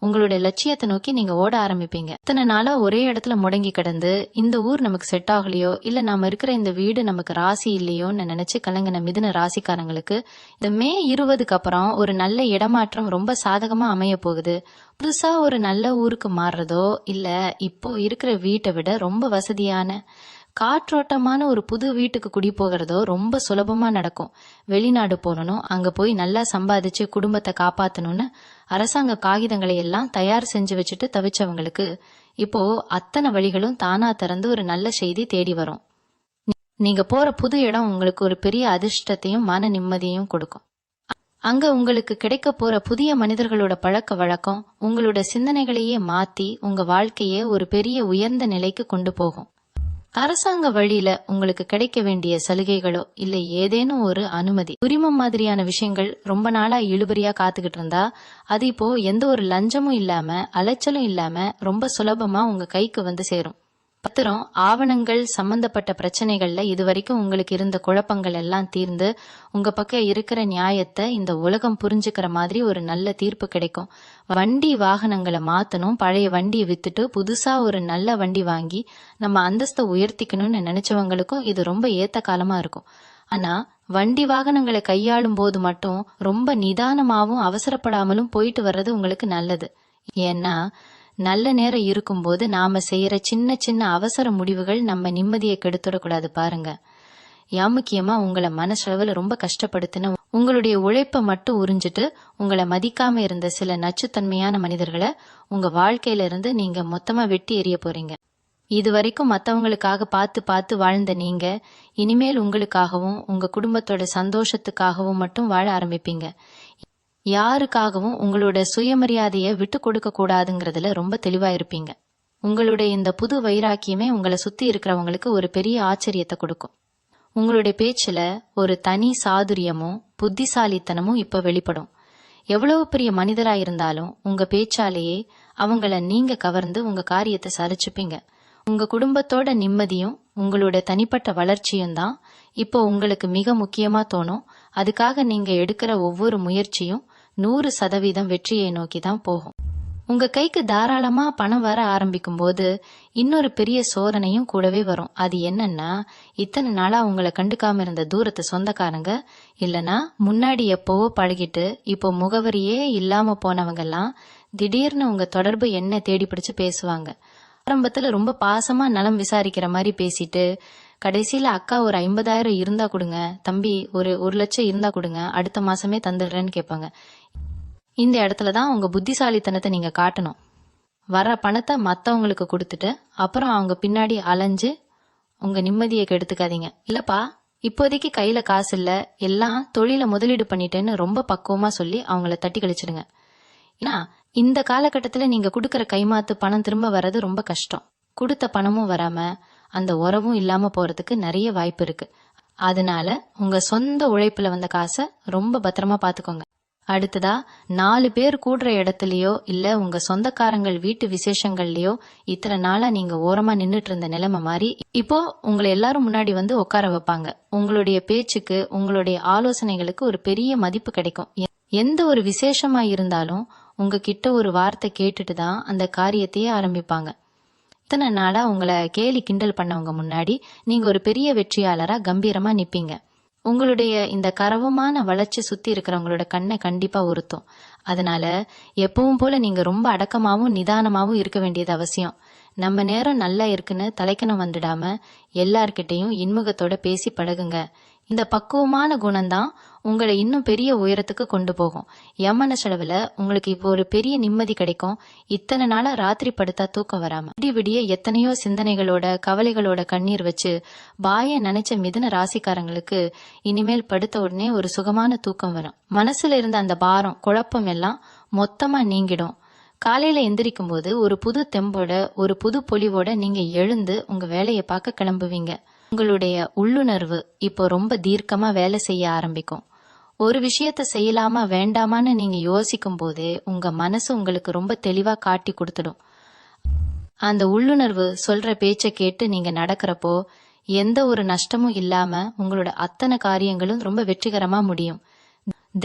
உங்களுடைய லட்சியத்தை நோக்கி நீங்க ஓட ஆரம்பிப்பீங்க. இத்தனை நாளா ஒரே இடத்துல முடங்கி கிடந்து இந்த ஊர் நமக்கு செட் ஆகலையோ இல்ல நாம இருக்கிற இந்த வீடு நமக்கு ராசி இல்லையோன்னு நினைச்சு கலங்கின மிதுன ராசிக்காரங்களுக்கு இந்த மே 20க்கு அப்புறம் ஒரு நல்ல இடமாற்றம் ரொம்ப சாதகமா அமைய போகுது. புதுசா ஒரு நல்ல ஊருக்கு மாறுறதோ இல்ல இப்போ இருக்கிற வீட்டை விட ரொம்ப வசதியான காற்றோட்டமான ஒரு புது வீட்டுக்கு குடி போகிறதோ ரொம்ப சுலபமா நடக்கும். வெளிநாடு போகணும், அங்க போய் நல்லா சம்பாதிச்சு குடும்பத்தை காப்பாத்தணும்னு அரசாங்க காகிதங்களை எல்லாம் தயார் செஞ்சு வச்சுட்டு தவிச்சவங்களுக்கு இப்போ அத்தனை வழிகளும் தானா திறந்து ஒரு நல்ல செய்தி தேடி வரும். நீங்க போற புது இடம் உங்களுக்கு ஒரு பெரிய அதிர்ஷ்டத்தையும் மன நிம்மதியையும் கொடுக்கும். அங்க உங்களுக்கு கிடைக்க போற புதிய மனிதர்களோட பழக்க வழக்கம் உங்களோட சிந்தனைகளையே மாத்தி உங்க வாழ்க்கைய ஒரு பெரிய உயர்ந்த நிலைக்கு கொண்டு போகும். அரசாங்க வழியில உங்களுக்கு கிடைக்க வேண்டிய சலுகைகளோ இல்ல ஏதேனும் ஒரு அனுமதி, உரிமம் மாதிரியான விஷயங்கள் ரொம்ப நாளா இழுபறியா காத்துக்கிட்டு இருந்தா அது இப்போ எந்த ஒரு லஞ்சமும் இல்லாம அலைச்சலும் இல்லாம ரொம்ப சுலபமா உங்க கைக்கு வந்து சேரும். பத்திரம், ஆவணங்கள் சம்பந்தப்பட்ட பிரச்சனைகள்ல இதுவரைக்கும் உங்களுக்கு இருந்த குழப்பங்கள் எல்லாம் தீர்ந்து உங்க பக்கம் இருக்கிற நியாயத்தை இந்த உலகம் புரிஞ்சுக்கிற மாதிரி ஒரு நல்ல தீர்ப்பு கிடைக்கும். வண்டி வாகனங்களை மாத்தணும், பழைய வண்டியை வித்துட்டு புதுசா ஒரு நல்ல வண்டி வாங்கி நம்ம அந்தஸ்தை உயர்த்திக்கணும்னு நினைச்சவங்களுக்கும் இது ரொம்ப ஏத்த காலமா இருக்கும். ஆனா வண்டி வாகனங்களை கையாளும் போது மட்டும் ரொம்ப நிதானமாவும் அவசரப்படாமலும் போயிட்டு வர்றது உங்களுக்கு நல்லது. ஏன்னா நல்ல நேரம் இருக்கும்போது நாம செய்யற சின்ன சின்ன அவசர முடிவுகள் நம்ம நிம்மதியை கெடுத்துடக்கூடாது பாருங்க. முக்கியமா உங்களை மனசளவுல ரொம்ப கஷ்டப்படுத்தின உங்களுடைய உழைப்பை மட்டும் உறிஞ்சிட்டு உங்களை மதிக்காம இருந்த சில நச்சுத்தன்மையான மனிதர்களை உங்க வாழ்க்கையில இருந்து நீங்க மொத்தமா வெட்டி எறிய போறீங்க. இது வரைக்கும் மத்தவங்களுக்காக பார்த்து பார்த்து வாழ்ந்த நீங்க இனிமேல் உங்களுக்காகவும் உங்க குடும்பத்தோட சந்தோஷத்துக்காகவும் மட்டும் வாழ ஆரம்பிப்பீங்க. யாருக்காகவும் உங்களோட சுயமரியாதையை விட்டு கொடுக்க கூடாதுங்கிறதுல ரொம்ப தெளிவா இருப்பீங்க. உங்களுடைய இந்த புது வைராக்கியமே உங்களை சுத்தி இருக்கிறவங்களுக்கு ஒரு பெரிய ஆச்சரியத்தை கொடுக்கும். உங்களுடைய பேச்சுல ஒரு தனி சாதுரியமும் புத்திசாலித்தனமும் இப்ப வெளிப்படும். எவ்வளவு பெரிய மனிதரா இருந்தாலும் உங்க பேச்சாலேயே அவங்கள நீங்க கவர்ந்து உங்க காரியத்தை சாதிச்சுப்பீங்க. உங்க குடும்பத்தோட நிம்மதியும் உங்களோட தனிப்பட்ட வளர்ச்சியும் தான் இப்போ உங்களுக்கு மிக முக்கியமா தோணும். அதுக்காக நீங்க எடுக்கிற ஒவ்வொரு முயற்சியும் 100% வெற்றியை நோக்கி தான் போகும். உங்க கைக்கு தாராளமா பணம் வர ஆரம்பிக்கும் போது இன்னொரு பெரிய சோதனையும் கூடவே வரும். அது என்னன்னா, இத்தனை நாளா உங்களை கண்டுக்காம இருந்த தூரத்து சொந்தக்காரங்க இல்லனா முன்னாடி எப்பவோ பழகிட்டு இப்போ முகவரியே இல்லாம போனவங்க எல்லாம் திடீர்னு உங்க தொடர்பு என்ன தேடி பிடிச்சு பேசுவாங்க. ஆரம்பத்துல ரொம்ப பாசமா நலம் விசாரிக்கிற மாதிரி பேசிட்டு கடைசியில அக்கா ஒரு 50,000 இருந்தா கொடுங்க, தம்பி ஒரு 1,00,000 இருந்தா கொடுங்க, அடுத்த மாசமே தந்துடுறேன்னு கேட்பாங்க. இந்த இடத்துலதான் உங்க புத்திசாலித்தனத்தை நீங்க காட்டணும். வர பணத்தை மத்தவங்களுக்கு கொடுத்துட்டு அப்புறம் அவங்க பின்னாடி அலைஞ்சு உங்க நிம்மதியை கெடுத்துக்காதீங்க. இல்லப்பா இப்போதைக்கு கையில காசு இல்ல, எல்லாம் தொழில முதலீடு பண்ணிட்டேன்னு ரொம்ப பக்குவமா சொல்லி அவங்கள தட்டி கழிச்சிடுங்க. ஏன்னா இந்த காலகட்டத்துல நீங்க கொடுக்கற கைமாத்து பணம் திரும்ப வர்றது ரொம்ப கஷ்டம். கொடுத்த பணமும் வராம அந்த உறவும் இல்லாம போறதுக்கு நிறைய வாய்ப்பு இருக்கு. அதனால உங்க சொந்த உழைப்புல வந்த காசை ரொம்ப பத்திரமா பாத்துக்கோங்க. அடுத்ததா 4 பேர் கூடுற இடத்துலயோ இல்ல உங்க சொந்தக்காரங்கள் வீட்டு விசேஷங்கள்லயோ இத்தனை நாளா நீங்க ஓரமா நின்னுட்டு இருந்த நிலைமை மாதிரி இப்போ உங்களை எல்லாரும் முன்னாடி வந்து உட்கார வைப்பாங்க. உங்களுடைய பேச்சுக்கு உங்களுடைய ஆலோசனைகளுக்கு ஒரு பெரிய மதிப்பு கிடைக்கும். எந்த ஒரு விசேஷமா இருந்தாலும் உங்ககிட்ட ஒரு வார்த்தை கேட்டுட்டு தான் அந்த காரியத்தையே ஆரம்பிப்பாங்க. இத்தனை நாளா உங்களை கேலி கிண்டல் பண்ணவங்க முன்னாடி நீங்க ஒரு பெரிய வெற்றியாளரா கம்பீரமா நிப்பீங்க. உங்களுடைய இந்த கரவமான வளர்ச்சி சுத்தி இருக்கிறவங்களோட கண்ணை கண்டிப்பா உறுத்தும். அதனால எப்பவும் போல நீங்க ரொம்ப அடக்கமாவும் நிதானமாவும் இருக்க வேண்டியது அவசியம். நம்ம நேரம் நல்லா இருக்குன்னு தலைக்கணம் வந்துடாம எல்லார்கிட்டையும் இன்முகத்தோட பேசி பழகுங்க. இந்த பக்குவமான குணம்தான் உங்களை இன்னும் பெரிய உயரத்துக்கு கொண்டு போகும். யமன செலவுல உங்களுக்கு இப்போ ஒரு பெரிய நிம்மதி கிடைக்கும். இத்தனை நாளா ராத்திரி படுத்தா தூக்கம் வராம விடிய எத்தனையோ சிந்தனைகளோட கவலைகளோட கண்ணீர் வச்சு பாய நினைச்ச மிதுன ராசிக்காரங்களுக்கு இனிமேல் படுத்த உடனே ஒரு சுகமான தூக்கம் வரும். மனசுல இருந்த அந்த பாரம் குழப்பம் எல்லாம் மொத்தமா நீங்கிடும். காலையில எந்திரிக்கும் போது ஒரு புது தெம்போட ஒரு புது பொலிவோட நீங்க எழுந்து உங்க வேலையை பார்க்க கிளம்புவீங்க. உங்களுடைய உள்ளுணர்வு இப்போ ரொம்ப தீர்க்கமா வேலை செய்ய ஆரம்பிக்கும். ஒரு விஷயத்த செய்யலாமா வேண்டாமான்னு நீங்க யோசிக்கும் போதே உங்க மனசு உங்களுக்கு ரொம்ப தெளிவா காட்டி கொடுத்துடும். அந்த உள்ளுணர்வு சொல்ற பேச்சை கேட்டு நீங்க நடக்கிறப்போ எந்த ஒரு நஷ்டமும் இல்லாம உங்களோட அத்தனை காரியங்களும் ரொம்ப வெற்றிகரமா முடியும்.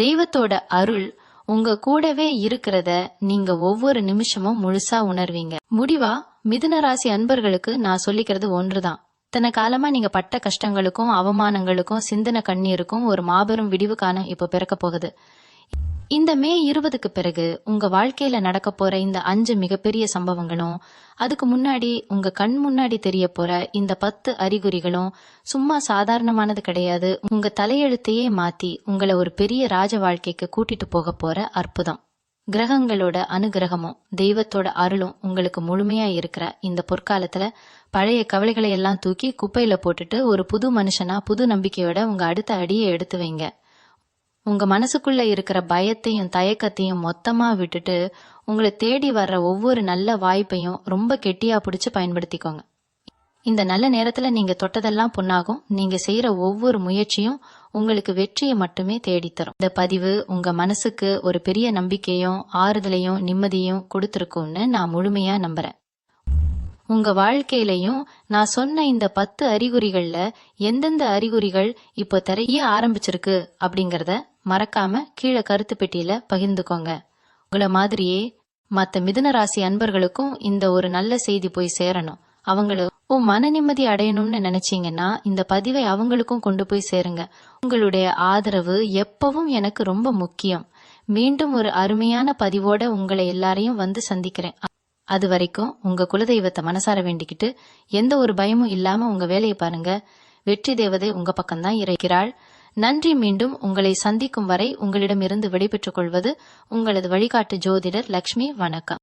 தெய்வத்தோட அருள் உங்க கூடவே இருக்கிறத நீங்க ஒவ்வொரு நிமிஷமும் முழுசா உணர்வீங்க. முடிவா மிதுன ராசி அன்பர்களுக்கு நான் சொல்லிக்கிறது ஒன்றுதான். இத்தனை காலமா நீங்க பட்ட கஷ்டங்களுக்கும் அவமானங்களுக்கும் சிந்தன கண்ணீருக்கும் ஒரு மாபெரும் விடிவு காண இப்ப பிறக்க போகுது. இந்த மே 20க்கு பிறகு உங்க வாழ்க்கையில நடக்க போற இந்த 5 மிகப்பெரிய சம்பவங்களும் அதுக்கு முன்னாடி உங்க கண் முன்னாடி தெரிய போற இந்த 10 அறிகுறிகளும் சும்மா சாதாரணமானது கிடையாது. உங்க தலையெழுத்தையே மாத்தி உங்களை ஒரு பெரிய ராஜ வாழ்க்கைக்கு கூட்டிட்டு போக போற அற்புதம். கிரகங்களோட அனுகிரகமும் தெய்வத்தோட அருளும் உங்களுக்கு முழுமையா இருக்கிற இந்த பொற்காலத்துல பழைய கவலைகளை எல்லாம் தூக்கி குப்பையில போட்டுட்டு ஒரு புது மனுஷனா புது நம்பிக்கையோட உங்க அடுத்த அடியை எடுத்து வைங்க. உங்க மனசுக்குள்ள இருக்கிற பயத்தையும் தயக்கத்தையும் மொத்தமா விட்டுட்டு உங்களை தேடி வர்ற ஒவ்வொரு நல்ல வாய்ப்பையும் ரொம்ப கெட்டியா பிடிச்சு பயன்படுத்திக்கோங்க. இந்த நல்ல நேரத்துல நீங்க தொட்டதெல்லாம் பொன்னாகும். நீங்க செய்யற ஒவ்வொரு முயற்சியும் உங்களுக்கு வெற்றியை மட்டுமே தேடித்தரும். இந்த பதிவு உங்க மனசுக்கு ஒரு பெரிய நம்பிக்கையும் ஆறுதலையும் நிம்மதியும் கொடுத்திருக்கும்னு நான் முழுமையா நம்புறேன். உங்க வாழ்க்கையிலையும் நான் சொன்ன இந்த 10 அறிகுறிகள்ல எந்தெந்த அறிகுறிகள் இப்போ தெரிய ஆரம்பிச்சிருக்கு அப்படிங்கறத மறக்காம கீழே கருத்து பெட்டியில பகிர்ந்துக்கோங்க. உங்களை மாதிரியே மத்த மிதுன ராசி அன்பர்களுக்கும் இந்த ஒரு நல்ல செய்தி போய் சேரணும். அவங்களும் உன் மன நிம்மதி அடையணும்னு நினைச்சீங்கன்னா இந்த பதிவை அவங்களுக்கும் கொண்டு போய் சேருங்க. உங்களுடைய ஆதரவு எப்பவும் எனக்கு ரொம்ப முக்கியம். மீண்டும் ஒரு அருமையான பதிவோட உங்களை எல்லாரையும் வந்து சந்திக்கிறேன். அது வரைக்கும் உங்க குலதெய்வத்தை மனசார வேண்டிக்கிட்டு எந்த ஒரு பயமும் இல்லாம உங்க வேலையை பாருங்க. வெற்றி தேவதை உங்க பக்கம்தான் இருக்கிறாள். நன்றி. மீண்டும் உங்களை சந்திக்கும் வரை உங்களிடமிருந்து விடைபெற்றுக் கொள்வது உங்களது வழிகாட்டு ஜோதிடர் லக்ஷ்மி. வணக்கம்.